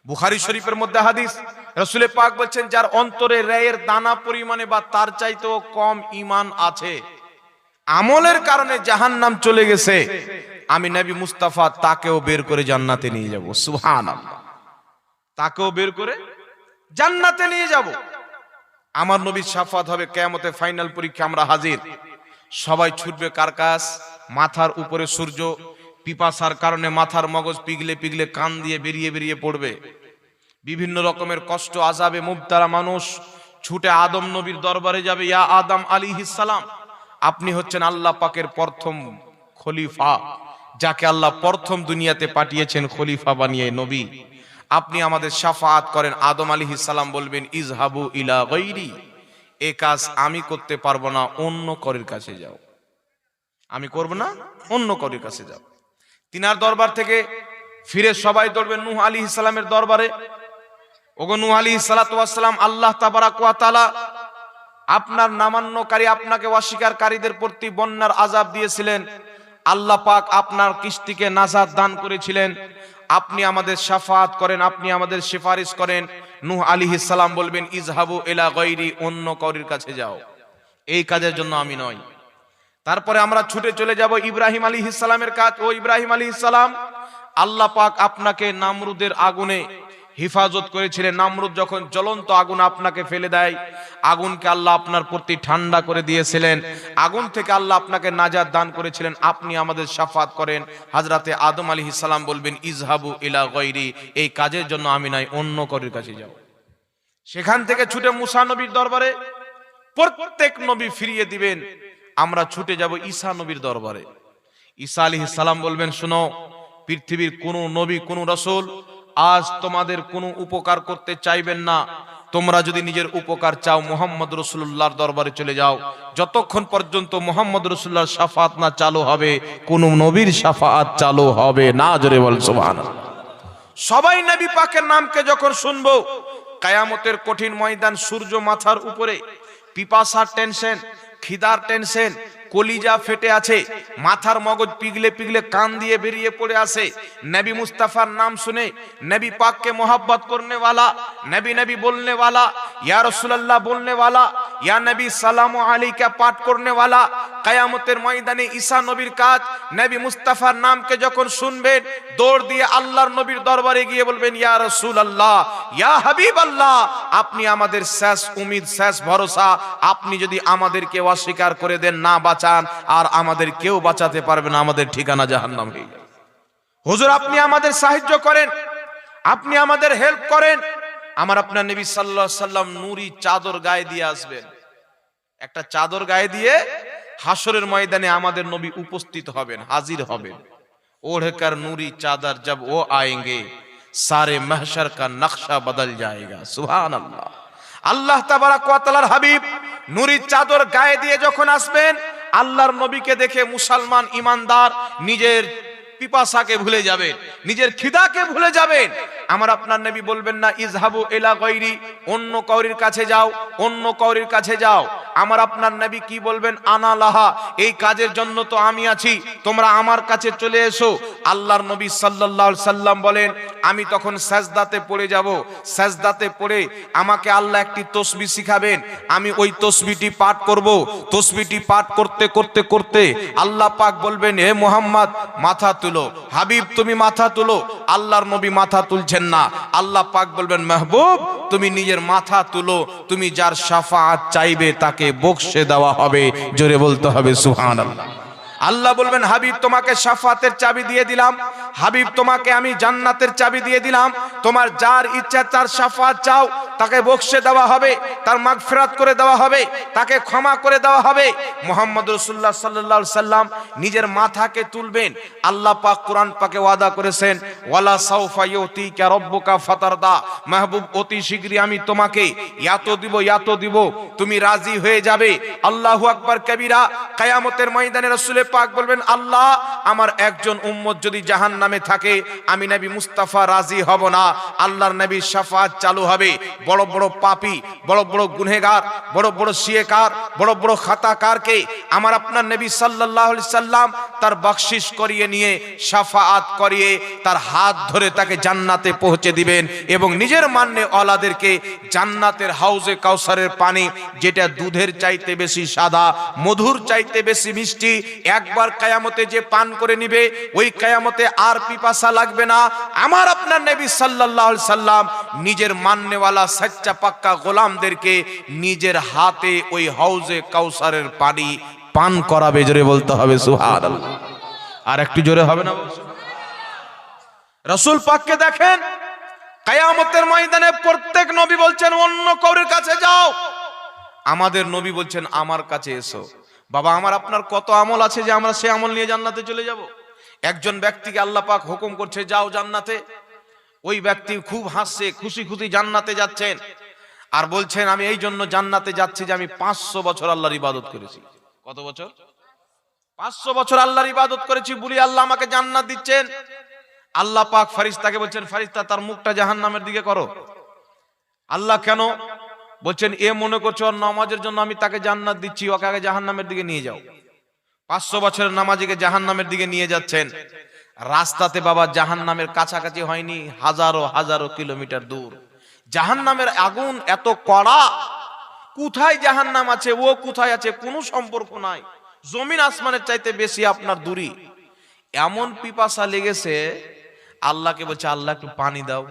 বুখারী শরীফের মধ্যে হাদিস, রাসূল পাক বলছেন, যার অন্তরে রায়ের দানা পরিমাণে বা তার চাইতেও কম ঈমান আছে, আমলের কারণে জাহান্নাম চলে গেছে, আমি নবী মুস্তাফা তাকেও বের করে জান্নাতে নিয়ে যাব। সুবহানাল্লাহ, তাকেও বের করে জান্নাতে নিয়ে যাব। আমার নবীর শাফাত হবে কিয়ামতে, ফাইনাল পরীক্ষা আমরা হাজির। সবাই ছুটবে কার কাছ? মাথার উপরে সূর্য, পিপাসার কারণে মাথার মগজ পিঘলে পিঘলে কান দিয়ে বেরিয়ে পড়বে। বিভিন্ন রকমের কষ্ট আযাবে মুবতালা মানুষ ছুটে আদম নবীর দরবারে যাবে। ইয়া আদম আলাইহিস সালাম, আপনি হচ্ছেন আল্লাহ পাকের প্রথম খলিফা, যাকে আল্লাহ প্রথম দুনিয়াতে পাঠিয়েছেন খলিফা বানিয়ে নবী, আপনি আমাদের শাফাআত করেন। আদম আলাইহিস সালাম বলবেন, ইযহাবু ইলা গায়রি, এই কাজ আমি করতে পারবো না, অন্য কারোর কাছে যাও। আমি করব না, অন্য কারোর কাছে যাও। তিনার দরবার থেকে ফিরে সবাই দৌড়বে নূহ আলাইহিস সালামের দরবারে। ওগো নূহ আলাইহিস সালাতু ওয়াস সালাম, আল্লাহ তাবারাক ওয়া তাআলা আপনার নামান্যকারী, আপনাকে অস্বীকারীদের প্রতি বন্যার আযাব দিয়েছিলেন, আল্লাহ পাক আপনার কিস্তিকে নাজাত দান করেছিলেন। আপনি আমাদের শাফাআত করেন, আপনি আমাদের সিফারিশ করেন। নূহ আলাইহিস সালাম বলবেন ইযহাবু ইলা গায়রি, অন্য কাউরির কাছে যাও, এই কাজের জন্য আমি নই। তারপরে আমরা ছুটে চলে যাব ইব্রাহিম আলাইহিস সালামের কাজ। ও ইব্রাহিম আলাইহিস সালাম, আল্লাহ পাক আপনাকে নামরুদের আগুনে হিফাজত করেছিলেন। নামরুদ যখন জ্বলন্ত আগুন আপনাকে ফেলে দেয়, আগুনকে আল্লাহ আপনার প্রতি ঠান্ডা করে দিয়েছিলেন, আগুন থেকে আল্লাহ আপনাকে নাজাত দান করেছিলেন। আপনি আমাদের শাফাত করেন। হযরতে আদম আলাইহিস সালাম বলবেন ইযহাবু ইলা গায়রি, এই কাজের জন্য আমি নয়, অন্য কারোর কাছে যাও। সেখান থেকে ছুটে মুসা নবীর দরবারে, প্রত্যেক নবী ফিরিয়ে দিবেন। আমরা ছুটে যাব ঈসা নবীর দরবারে। ঈসা আলাইহিস সালাম বলবেন শোনো, পৃথিবীর কোন নবী, কোন রাসূল আজ তোমাদের কোনো উপকার করতে চাইবেন না। তোমরা যদি নিজের উপকার চাও, মুহাম্মদ রাসূলুল্লাহর দরবারে চলে যাও। যতক্ষণ পর্যন্ত মুহাম্মদ রাসূলুল্লাহর শাফাআত না চালু হবে, কোন নবীর শাফাআত চালু হবে না। জোরে বল সুবহানাল্লাহ। সবাই নবী পাকের নামকে যখন শুনবো, কিয়ামতের কঠিন ময়দান, সূর্য মাথার উপরে, পিপাসার টেনশন, খিদার টেনশন, কলিজা ফেটে আছে, মাথার মগজ পিঘলে পিঘলে কান দিয়ে বেরিয়ে পড়ে আসে। নবী মুস্তাফার নাম শুনে, নবী পাককে মোহাব্বত করনে वाला, নবী নবী বলনে वाला, ইয়া রাসূলুল্লাহ বলনে वाला, ইয়া নবী সালামু আলাইকা পাঠ করনে वाला। কিয়ামতের ময়দানে ঈসা নবীর কাজ, নবী মুস্তাফার নামকে যখন শুনবেন, দৌড় দিয়ে আল্লাহর নবীর দরবারে গিয়ে বলবেন ইয়া রাসূলুল্লাহ, ইয়া হাবিবাল্লাহ, আপনি আমাদের শেষ উম্মীদ, শেষ ভরসা। আপনি যদি আমাদেরকে অস্বীকার করে দেন, না বাঁচান, আর আমাদের কেউ বাঁচাতে পারবে না, আমাদের ঠিকানা জাহান্নাম হয়ে যাবে। হুজুর আপনি আমাদের সাহায্য করেন, আপনি আমাদের হেল্প করেন। আমার আপনার নবী সাল্লাল্লাহু আলাইহি সাল্লাম নূরি চাদর গায়ে দিয়ে আসবেন। একটা চাদর গায়ে দিয়ে হাসরের ময়দানে আমাদের নবী উপস্থিত হবেন, হাজির হবেন। ওढ़कर नूरी चादर जब वो आएंगे, सारे महशर का नक्शा बदल जाएगा। सुभान अल्लाह। আল্লাহ তাবারাক ওয়া তাআলার হাবিব নূরি চাদর গায়ে দিয়ে যখন আসবেন, আল্লাহর নবীকে দেখে মুসলমান ইমানদার নিজের পিপাসাকে ভুলে যাবেন, নিজের খিদাকে ভুলে যাবেন। আমার আপনার নবী বলবেন না ইযহাবু ইলা গায়রি, অন্য কাউরির কাছে যাও, অন্য কাউরির কাছে যাও। আমার আপনার নবী কি বলবেন? আনা লাহা, এই কাজের জন্য তো আমি আছি, তোমরা আমার কাছে চলে এসো। আল্লাহর নবী সাল্লাল্লাহু আলাইহি সাল্লাম বলেন আমি তখন সাজদাতে পড়ে যাব। সাজদাতে পড়ে আমাকে আল্লাহ একটি তাসবিহ শিখাবেন, আমি ওই তাসবিহটি পাঠ করব। তাসবিহটি পাঠ করতে করতে করতে আল্লাহ পাক বলবেন হে মুহাম্মদ মাথা তুলো, হাবিব তুমি মাথা তুলো। আল্লাহর নবী মাথা তুলছেন না। আল্লাহ পাক বলবেন মাহবুব তুমি নিজের মাথা তুলো, তুমি যার শাফাআত চাইবে তাকে বখশে দেওয়া হবে। জোরে বলতে হবে সুবহানাল্লাহ। আল্লাহ বলবেন হাবিব তোমাকে শাফাতের চাবি দিয়ে দিলাম, হাবিব তোমাকে আমি জান্নাতের চাবি দিয়ে দিলাম। তোমার যার ইচ্ছা তার শাফাত চাও, তাকে বখশে দেওয়া হবে, তার মাগফিরাত করে দেওয়া হবে, তাকে ক্ষমা করে দেওয়া হবে। মুহাম্মদ রাসূলুল্লাহ সাল্লাল্লাহু আলাইহি সাল্লাম নিজের মাথাকে তুলবেন। আল্লাহ পাক কোরআন পাকে ওয়াদা করেছেন ওয়ালা সাউফা ইউতিকা রাব্বুকা ফাতারদা, মাহবুব অতি শীঘ্রই আমি তোমাকে এত দিব, এত দিব, তুমি রাজি হয়ে যাবে। আল্লাহু আকবার কবীরা। কিয়ামতের ময়দানে রাসূল পাক বলবেন আল্লাহ আমার একজন উম্মত যদি জাহান্নামে থাকে, আমি নবী মুস্তাফা রাজি হব না। আল্লাহর নবীর শাফাআত চালু হবে। বড় বড় পাপী, বড় বড় গুনহগার, বড় বড় শিয়কার, বড় বড় খাতাকারকে আমার আপনার নবী সাল্লাল্লাহু আলাইহি সাল্লাম তার বখশিশ করিয়ে নিয়ে, শাফাআত করিয়ে তার হাত ধরে তাকে জান্নাতে পৌঁছে দিবেন। এবং নিজের মান্নে ওয়ালাদেরকে জান্নাতের হাউজে কাউসারের পানি, যেটা দুধের চাইতে বেশি সাদা, মধুর চাইতে বেশি মিষ্টি, একবার কিয়ামতে যে পান করে নিবে ওই কিয়ামতে আর পিপাসা লাগবে না। আমার আপনার নবী সাল্লাল্লাহু আলাইহি সাল্লাম নিজের মাননেওয়ালা সচ্চা পাক্কা গোলামদেরকে নিজের হাতে ওই হাউজে কাউসারের পানি পান করাবে। জোরে বলতে হবে সুবহানাল্লাহ। আর একটু জোরে হবে না? রাসূল পাককে দেখেন কিয়ামতের ময়দানে প্রত্যেক নবী বলছেন অন্য কাউরির কাছে যাও, আমাদের নবী বলছেন আমার কাছে এসো। বাবা আমার আপনার কত আমল আছে যে আমরা সেই আমল নিয়ে জান্নাতে চলে যাব। একজন ব্যক্তিকে আল্লাহ পাক হুকুম করছে যাও জান্নাতে, ওই ব্যক্তি খুব হাসছে, খুশি খুশি জান্নাতে যাচ্ছেন, আর বলছেন আমি এই জন্য জান্নাতে যাচ্ছি যে আমি 500 বছর আল্লাহর ইবাদত করেছি। কত বছর? 500 বছর আল্লাহর ইবাদত করেছি বলি আল্লাহ আমাকে জান্নাত দিচ্ছেন। আল্লাহ পাক ফেরেশতাকে বলছেন ফেরেশতা তার মুখটা জাহান্নামের দিকে করো। আল্লাহ কেন? বলছেন এ মনে করছে ওর নামাজের জন্য আমি তাকে জান্নাত দিচ্ছি, ওকে আগে জাহান্নামের দিকে নিয়ে যাও। 500 বছরের নামাজিকে জাহান্নামের দিকে নিয়ে যাচ্ছেন। রাস্তাতে বাবা জাহান্নামের কাছাকাছি হয়নি, হাজারো হাজারো কিলোমিটার দূর। জাহান্নামের আগুন এত কড়া, কোথায় জাহান্নাম আছে ও কোথায় আছে কোনো সম্পর্ক নাই, জমিন আসমানের চাইতে বেশি আপনার দূরী। এমন পিপাসা লেগেছে, আল্লাহকে বলছে আল্লাহ একটু পানি দাও।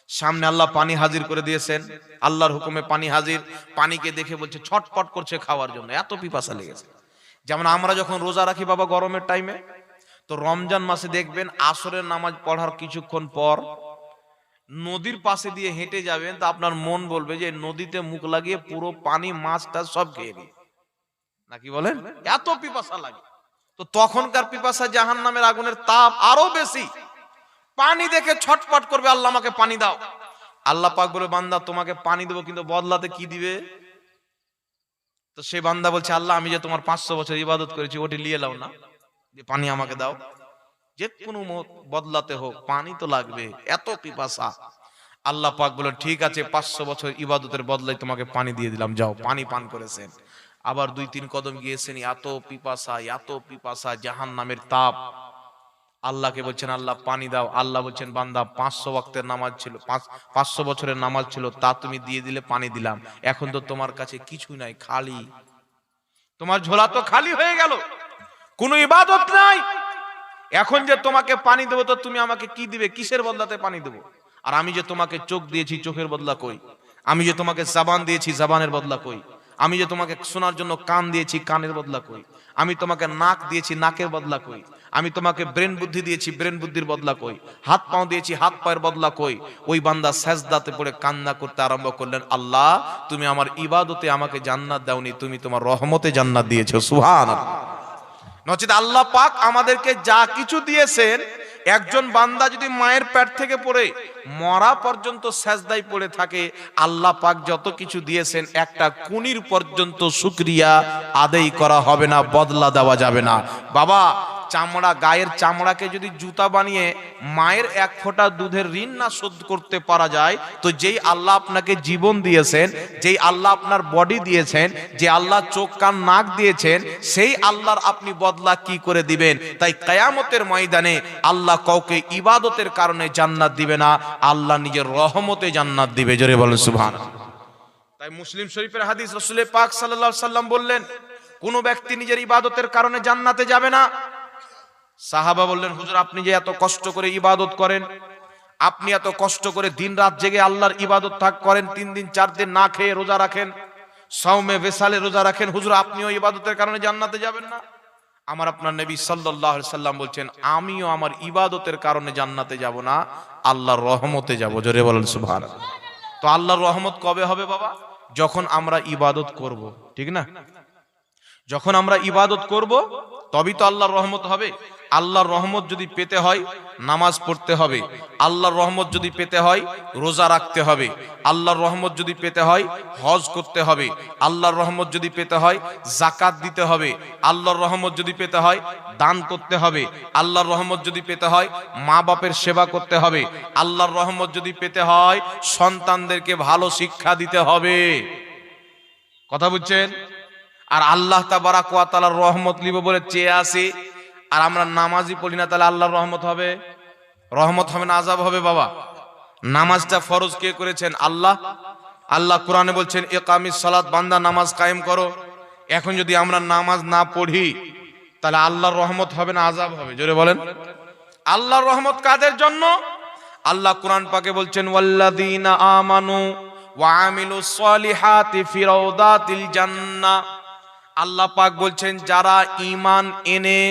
সামনে আল্লাহ পানি হাজির করে দিয়েছেন, আল্লাহর হুকুমে পানি হাজির। পানিকে দেখে বলছে ছটপট করছে খাওয়ার জন্য, এত পিপাসা লেগেছে। যেমন আমরা যখন রোজা রাখি বাবা গরমের টাইমে, তো রমজান মাসে দেখবেন আসরের নামাজ পড়ার কিছুক্ষণ পর নদীর পাশে দিয়ে হেঁটে যাবেন, তো আপনার মন বলবে যে নদীতে মুখ লাগিয়ে পুরো পানি মাছটা সব খেয়ে নি, নাকি বলেন? এত পিপাসা লাগে। তো তখনকার পিপাসা জাহান্নামের আগুনের তাপ আরো বেশি। পানি দেখে ছটপট করবে, আল্লাহ আমাকে পানি দাও। আল্লাহ পাক বলে বান্দা তোমাকে পানি দেবো, কিন্তু বদলাতে কি দিবে? তো সে বান্দা বলছে আল্লাহ আমি যে তোমার 500 বছর ইবাদত করেছি ওটি নিয়ে লাও না, যে পানি আমাকে দাও। যে কোনো বদলাতে হোক পানি তো লাগবে, এত পিপাসা। আল্লাহ পাক বলে ঠিক আছে 500 বছর ইবাদতের বদলায় তোমাকে পানি দিয়ে দিলাম, যাও। পানি পান করেছেন। আবার 2-3 কদম গিয়েছেন, এত পিপাসা জাহান্নামের তাপ। আল্লাহকে বলছেন আল্লাহ পানি দাও। আল্লাহ বলছেন বান্দা 500 ওয়াক্তের নামাজ ছিল, 500 বছরের নামাজ ছিল, তা তুমি দিয়ে দিলে, পানি দিলাম। এখন তো তোমার কাছে কিছু নাই, খালি। তোমার ঝোলা তো খালি হয়ে গেল, কোনো ইবাদত নাই। এখন যে তোমাকে পানি দেবো, তো তুমি আমাকে কি দিবে? কিসের বদলাতে পানি দেবো? আর আমি যে তোমাকে চোখ দিয়েছি, চোখের বদলা কই? আমি যে তোমাকে জবান দিয়েছি, জবানের বদলা কই? আমি যে তোমাকে শোনার জন্য কান দিয়েছি, কানের বদলা কই? আমি তোমাকে নাক দিয়েছি, নাকের বদলা কই? আমি তোমাকে ব্রেন বুদ্ধি দিয়েছি, ব্রেন বুদ্ধির বদলা কই? হাত পাও দিয়েছি, হাত পায়ের বদলা কই? ওই বান্দা সেজদাতে পড়ে কান্না করতে আরম্ভ করলেন, আল্লাহ তুমি আমার ইবাদতে আমাকে জান্নাত দাওনি, তুমি তোমার রহমতে জান্নাত দিয়েছো। সুবহানাল্লাহ। নচেত আল্লাহ পাক আমাদেরকে যা কিছু দিয়েছেন, একজন বান্দা যদি মায়ের পেট থেকে পড়ে মরা পর্যন্ত সেজদায় পড়ে থাকে, আল্লাহ পাক যত কিছু দিয়েছেন একটা কুনির পর্যন্ত শুকরিয়া আদায় করা হবে না, বদলা দেওয়া যাবে না। বাবা চামড়া, গায়ের চামড়াকে যদি জুতা বানিয়ে মায়ের 1 ফোঁটা দুধের ঋণ না শোধ করতে পারা যায়, তো যেই আল্লাহ আপনাকে জীবন দিয়েছেন, যেই আল্লাহ আপনার বডি দিয়েছেন, যে আল্লাহ চোখ কান নাক দিয়েছেন, সেই আল্লাহর আপনি বদলা কি করে দিবেন? তাই কিয়ামতের ময়দানে আল্লাহ কাউকে ইবাদতের কারণে জান্নাত দিবে না, আল্লাহ নিজের রহমতে জান্নাত দিবে। জোরে বলেন সুবহানাল্লাহ। তাই মুসলিম শরীফের হাদিস, রাসূল পাক সাল্লাল্লাহু আলাইহি সাল্লাম বললেন কোন ব্যক্তি নিজের ইবাদতের কারণে জান্নাতে যাবে না। সাহাবা বললেন হুজুর আপনি যে এত কষ্ট করে ইবাদত করেন, আপনি এত কষ্ট করে দিন রাত জেগে আল্লাহর ইবাদত করেন, 3 দিন 4 দিন না খেয়ে রোজা রাখেন, সাওমে বেসালে রোজা রাখেন, হুজুর আপনিও ইবাদতের কারণে জান্নাতে যাবেন না? আমার আপনার নবী সাল্লাল্লাহু আলাইহি সাল্লাম বলছেন আমিও আমার ইবাদতের কারণে জান্নাতে যাব না, আল্লাহর রহমতে যাব। জোরে বলেন সুবহানাল্লাহ। তো আল্লাহর রহমত কবে হবে বাবা? যখন আমরা ইবাদত করব, ঠিক না? যখন আমরা ইবাদত করব তবেই তো আল্লাহর রহমত হবে। আল্লাহর রহমত যদি পেতে হয় নামাজ পড়তে হবে, আল্লাহর রহমত যদি পেতে হয় রোজা রাখতে হবে, আল্লাহর রহমত যদি পেতে হয় হজ করতে হবে, আল্লাহর রহমত যদি পেতে হয় যাকাত দিতে হবে, আল্লাহর রহমত যদি পেতে হয় দান করতে হবে, আল্লাহর রহমত যদি পেতে হয় মা বাপের সেবা করতে হবে, আল্লাহর রহমত যদি পেতে হয় সন্তানদেরকে ভালো শিক্ষা দিতে হবে। কথা বুঝছেন? আর আল্লাহ তাবারাক ওয়া তাআলার রহমত নিব বলে চেয়ে আসি, আর আমরা নামাজই পড়ি না, তাহলে আল্লাহর রহমত হবে? রহমত হবে না, আযাব হবে বাবা। নামাজটা ফরজ কে করেছেন? আল্লাহ। আল্লাহ কোরআনে বলছেন ইকামিস সালাত, বান্দা নামাজ কায়েম করো। এখন যদি আমরা নামাজ না পড়ি তাহলে আল্লাহর রহমত হবে না, আযাব হবে? জোরে বলেন। আল্লাহর রহমত কাদের জন্য? আল্লাহ কোরআন পাকে বলছেন ওয়াল্লাযীনা আমানু ওয়া আমিলুস সলিহাতি ফি রাউদাতিল জান্নাহ। আল্লাহ পাক বলছেন যারা ঈমান এনে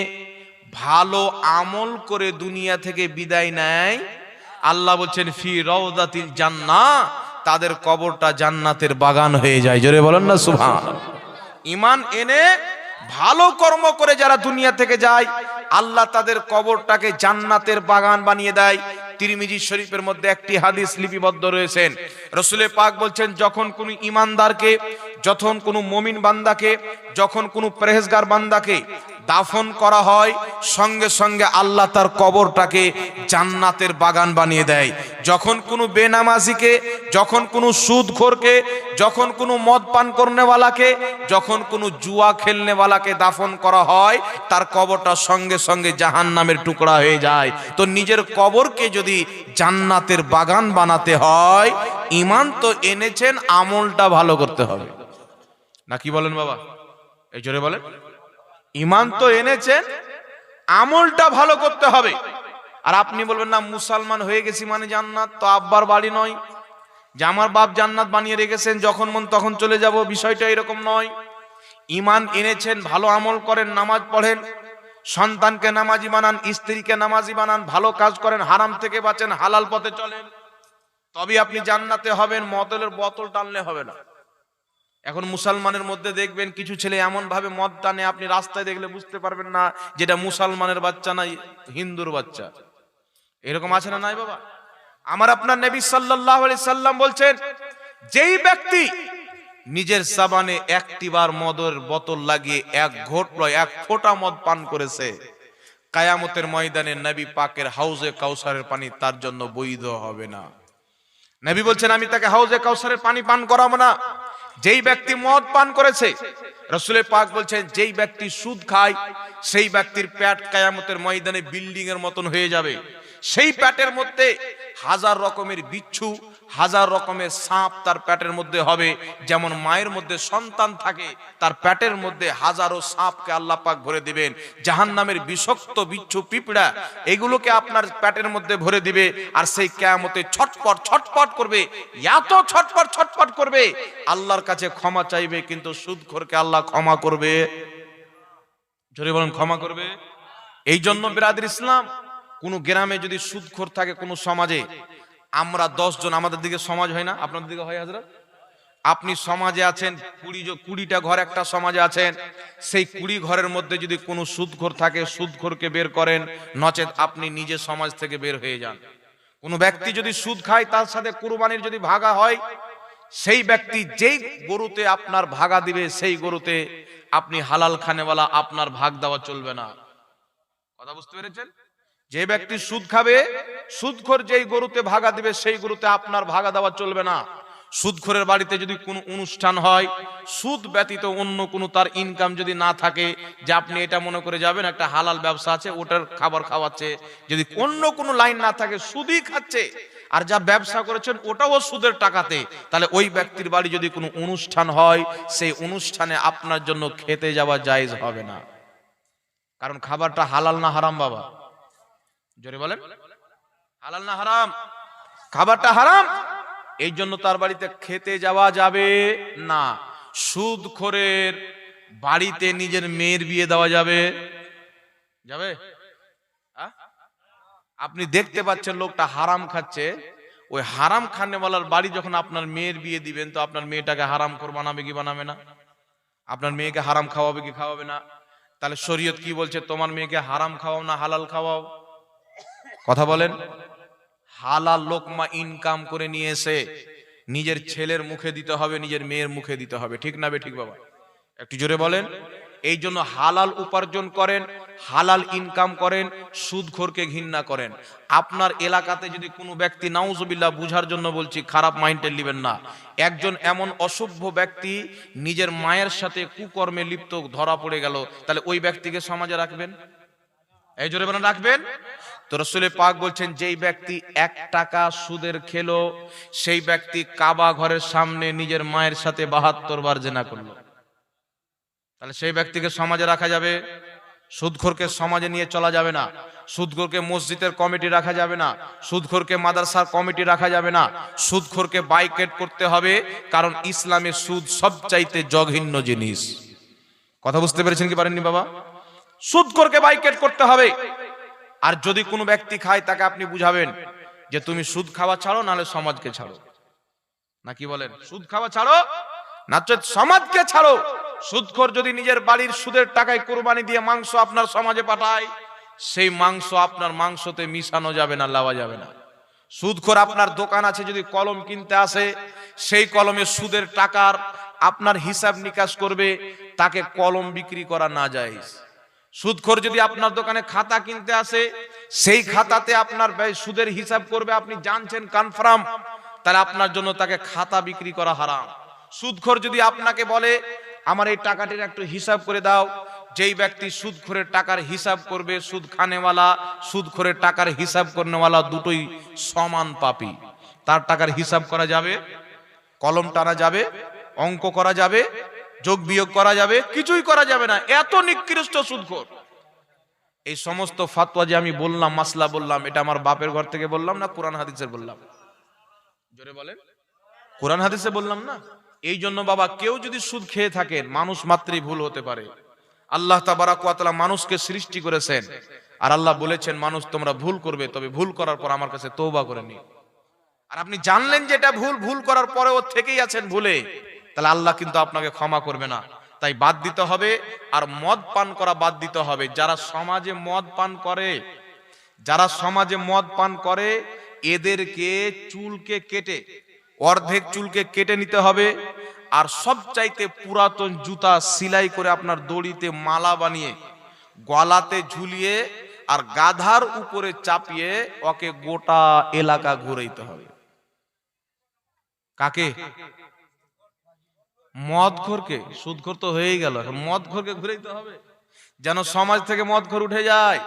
ভালো আমল করে দুনিয়া থেকে বিদায় নেয়, আল্লাহ বলছেন ফি রাউদাতিল জান্নাহ, তাদের কবরটা জান্নাতের বাগান হয়ে যায়। জোরে বলেন না সুবহানাল্লাহ। ঈমান এনে ভালো কর্ম করে যারা দুনিয়া থেকে যায়, আল্লাহ তাদের কবরটাকে জান্নাতের বাগান বানিয়ে দেয়। তিরমিজি শরীফের মধ্যে একটি হাদিস লিপিবদ্ধ রয়েছেন, রাসূল পাক বলছেন যখন কোনো ঈমানদারকে, যখন কোনো মুমিন বান্দাকে, যখন কোনো পরহেজগার বান্দাকে দাফন করা হয়, সঙ্গে সঙ্গে আল্লাহ তার কবরটাকে জান্নাতের বাগান বানিয়ে দেয়। যখন কোনো বেনামাজিকে, যখন কোনো সুদখোরকে, যখন কোনো মদ পান করনেওয়ালাকে, যখন কোনো জুয়া খেলনেওয়ালাকে দাফন করা হয়, তার কবরটা সঙ্গে সঙ্গে জাহান্নামের টুকরা হয়ে যায়। তো নিজের কবরকে যদি জান্নাতের বাগান বানাতে হয়, ঈমান তো এনেছেন, আমলটা ভালো করতে হবে। না কি বলেন বাবা? এই জোরে বলেন। ঈমান তো এনেছেন, আমলটা ভালো করতে হবে। আর আপনি বলবেন না মুসলমান হয়ে গেছি মানে জান্নাত, তো আব্বার বাড়ি নয় যে আমার বাপ জান্নাত বানিয়ে রেখেছেন, যখন মন তখন চলে যাব, বিষয়টা এরকম নয়। ঈমান এনেছেন, ভালো আমল করেন, নামাজ পড়েন, সন্তানকে নামাজি বানান, স্ত্রীকে নামাজি বানান, ভালো কাজ করেন, হারাম থেকে বাঁচেন, হালাল পথে চলেন, তবে আপনি জান্নাতে হবেন। মদের বোতল টানলে হবে না। এখন মুসলমানের মধ্যে দেখবেন কিছু ছেলে এমন ভাবে মদ টানে, আপনি রাস্তায় দেখলে বুঝতে পারবেন না যেটা মুসলমানের বাচ্চা না হিন্দুর বাচ্চা। এরকম আছে না নাই বাবা? আমার আপনার নবী সাল্লাল্লাহু আলাইহি সাল্লাম বলছেন, যেই ব্যক্তি নিজের সাবানে একটিবার মদের বোতল লাগিয়ে এক ফোঁটা মদ পান করেছে, কিয়ামতের ময়দানে নবী পাকের হাউজে কাউসারের পানি তার জন্য বৈধ হবে না। নবী বলছেন, আমি তাকে হাউজে কাউসারের পানি পান করাবো না। যেই ব্যক্তি মদ পান করেছে, রাসূল পাক বলছেন, যেই ব্যক্তি সুদ খায়, সেই ব্যক্তির পেট কিয়ামতের ময়দানে বিল্ডিং এর মতন হয়ে যাবে। সেই পেটের মধ্যে হাজার রকমের বিচ্ছু, হাজার রকমের সাপ তার পেটের মধ্যে হবে। যেমন মায়ের মধ্যে সন্তান থাকে, তার পেটের মধ্যে হাজারো সাপকে আল্লাহ পাক ভরে দিবেন। জাহান্নামের বিষাক্ত বিচ্ছু, পিঁপড়া, এগুলোকে আপনার পেটের মধ্যে ভরে দিবে। আর সেই কিয়ামতে ছটপট ছটপট করবে, এত ছটপট ছটপট করবে, আল্লাহর কাছে ক্ষমা চাইবে, কিন্তু সুদখোরকে আল্লাহ ক্ষমা করবে? জোরে বলেন, ক্ষমা করবে? এই জন্য বিরাদর ইসলাম, কোন গ্রামে যদি সুদখোর থাকে, কোন সমাজে, আমরা 10 জন, আমাদের দিকে সমাজ হয় না, আপনাদের দিকে হয় হযরত? আপনি সমাজে আছেন, 20টা ঘর একটা সমাজে আছেন, সেই 20 ঘরের মধ্যে যদি কোনো সুদখোর থাকে, সুদখোরকে বের করেন, নচেত আপনি নিজে সমাজ থেকে বের হয়ে যান। কোন ব্যক্তি যদি সুদ খায়, তার সাথে কুরবানির যদি ভাগা হয়, সেই ব্যক্তি যেই গরুতে আপনার ভাগা দিবে, সেই গরুতে আপনি হালাল খানেওয়ালা, আপনার ভাগ দেওয়া চলবে না। কথা বুঝতে পেরেছেন? যে ব্যক্তি সুদ খাবে, সুদখোর যেই গরুতে ভাগা দিবে, সেই গরুতে আপনার ভাগা দেওয়া চলবে না। সুদখোরের বাড়িতে যদি কোনো অনুষ্ঠান হয়, সুদ ব্যতীত অন্য কোনো তার ইনকাম যদি না থাকে, যে আপনি এটা মনে করে যাবেন একটা হালাল ব্যবসা আছে, ওটার খাবার খাওয়াচ্ছে, যদি অন্য কোনো লাইন না থাকে, সুদই খাচ্ছে, আর যা ব্যবসা করেছেন ওটাও সুদের টাকাতে, তাহলে ওই ব্যক্তির বাড়ি যদি কোনো অনুষ্ঠান হয়, সেই অনুষ্ঠানে আপনার জন্য খেতে যাওয়া জায়েজ হবে না। কারণ খাবারটা হালাল না হারাম বাবা? জোরে বলেন, হালাল না হারাম? খাবারটা হারাম, এই জন্য তার বাড়িতে খেতে যাওয়া যাবে না। সুদখোরের বাড়িতে নিজের মেয়ের বিয়ে দেওয়া যাবে? যাবে? আপনি দেখতে পাচ্ছেন লোকটা হারাম খাচ্ছে, ওই হারাম খানেওয়ালার বাড়ি যখন আপনার মেয়ের বিয়ে দিবেন, তো আপনার মেয়েটাকে হারামখোর বানাবে কি বানাবে না? আপনার মেয়েকে হারাম খাওয়াবে কি খাওয়াবে না? তাহলে শরীয়ত কি বলছে? তোমার মেয়েকে হারাম খাওয়াও না হালাল খাওয়াও? কথা বলেন। হালাল লোকমা ইনকাম করে নিয়ে এসে নিজের ছেলের মুখে দিতে হবে, নিজের মেয়ের মুখে দিতে হবে, ঠিক না বেঠিক বাবা? একটু জোরে বলেন। এই জন্য হালাল উপার্জন করেন, হালাল ইনকাম করেন, সুদখোরকে ঘৃণা করেন। আপনার এলাকাতে যদি কোনো ব্যক্তি, নাউজুবিল্লাহ, বুঝার জন্য বলছি, খারাপ মাইন্ডে নেবেন না, একজন এমন অসভ্য ব্যক্তি নিজের মায়ের সাথে কুকর্মে লিপ্ত ধরা পড়ে গেল, তাহলে ওই ব্যক্তিকে সমাজে রাখবেন? এই জোরে বলেন, রাখবেন? তো রাসূল পাক বলছেন, যেই ব্যক্তি 1 টাকা সুদের খেলো, সেই ব্যক্তি কাবা ঘরের সামনে নিজের মায়ের সাথে 72 বার জিনা করলো। তাহলে সেই ব্যক্তিকে সমাজে রাখা যাবে? সুদখোরকে সমাজে নিয়ে চলা যাবে না। সুদখোরকে মসজিদের কমিটি রাখা যাবে না। সুদখোরকে মাদ্রাসার কমিটি রাখা যাবে না। সুদখোরকে বাইকট করতে হবে, কারণ ইসলামে সুদ সবচাইতে জঘন্য জিনিস। কথা বুঝতে পেরেছেন কি পারেননি বাবা? সুদখোরকে বাইকট করতে হবে। আর যদি কোনো ব্যক্তি খায়, তাকে আপনি বুঝাবেন যে তুমি সুদ খাওয়া ছাড়ো, নাহলে সমাজকে ছাড়ো। না কি বলেন? সুদ খাওয়া ছাড়ো, না সমাজকে ছাড়ো। সুদখোর যদি নিজের বাড়ির সুদের টাকায় কুরবানি দিয়ে মাংস আপনার সমাজে পাঠায়, সেই মাংস আপনার মাংসতে মিশানো যাবে না, লাওয়া যাবে না। সুদখোর আপনার দোকান আছে, যদি কলম কিনতে আসে, সেই কলমে সুদের টাকার আপনার হিসাব নিকাশ করবে, তাকে কলম বিক্রি করা না জায়েজ। সুদখোর যদি আপনার দোকানে খাতা কিনতে আসে, সেই খাতাতে আপনার সুদের হিসাব করবে, আপনি জানছেন কনফার্ম, তাহলে আপনার জন্য তাকে খাতা বিক্রি করা হারাম। সুদখোর যদি আপনাকে বলে আমার এই টাকাটির একটু হিসাব করে দাও, যেই ব্যক্তি সুদখোরের টাকার হিসাব করবে, সুদ খানেওয়ালা সুদখোরের টাকার হিসাব করনেওয়ালা দুটোই সমান পাপী। তার টাকার হিসাব করা যাবে, কলম টানা যাবে, অঙ্ক করা যাবে, যোগ বিয়োগ করা যাবে, কিছুই করা যাবে না, এত নিকৃষ্ট সুদখোর। এই সমস্ত ফাতোয়া যে আমি বললাম, মাসলা বললাম, এটা আমার বাপের ঘর থেকে বললাম না কোরআন হাদিসের বললাম? জোরে বলেন, কোরআন হাদিসে বললাম না? এই জন্য বাবা, কেউ যদি সুদ খেয়ে থাকেন, মানুষ মাত্রই ভুল হতে পারে। আল্লাহ তাবারাক ওয়া তাআলা মানুষকে সৃষ্টি করেছেন, আর আল্লাহ বলেছেন মানুষ তোমরা ভুল করবে, তবে ভুল করার পর আমার কাছে তওবা করে নিও। আর আপনি জানলেন যে এটা ভুল, ভুল করার পরেও থেকেই আছেন ভুলে, তাহলে আল্লাহ কিন্তু আপনাকে ক্ষমা করবে না। তাই বাদ দিতে হবে, আর মদ পান করা বাদ দিতে হবে। যারা সমাজে মদ পান করে, যারা সমাজে মদ পান করে, এদেরকে চুলকে কেটে, অর্ধেক চুলকে কেটে নিতে হবে, আর সবচাইতে পুরাতন জুতা সেলাই করে আপনার দড়িতে মালা বানিয়ে গলাতে ঝুলিয়ে আর গাধার উপরে চাপিয়ে ওকে গোটা এলাকা ঘুরাইতে হবে। কাকে? মদখোরকে। সুদখোর তো হয়েই গেল, এখন মদখোরকে ঘুরাইতে হবে, যেন সমাজ থেকে মদখোর উঠে যায়।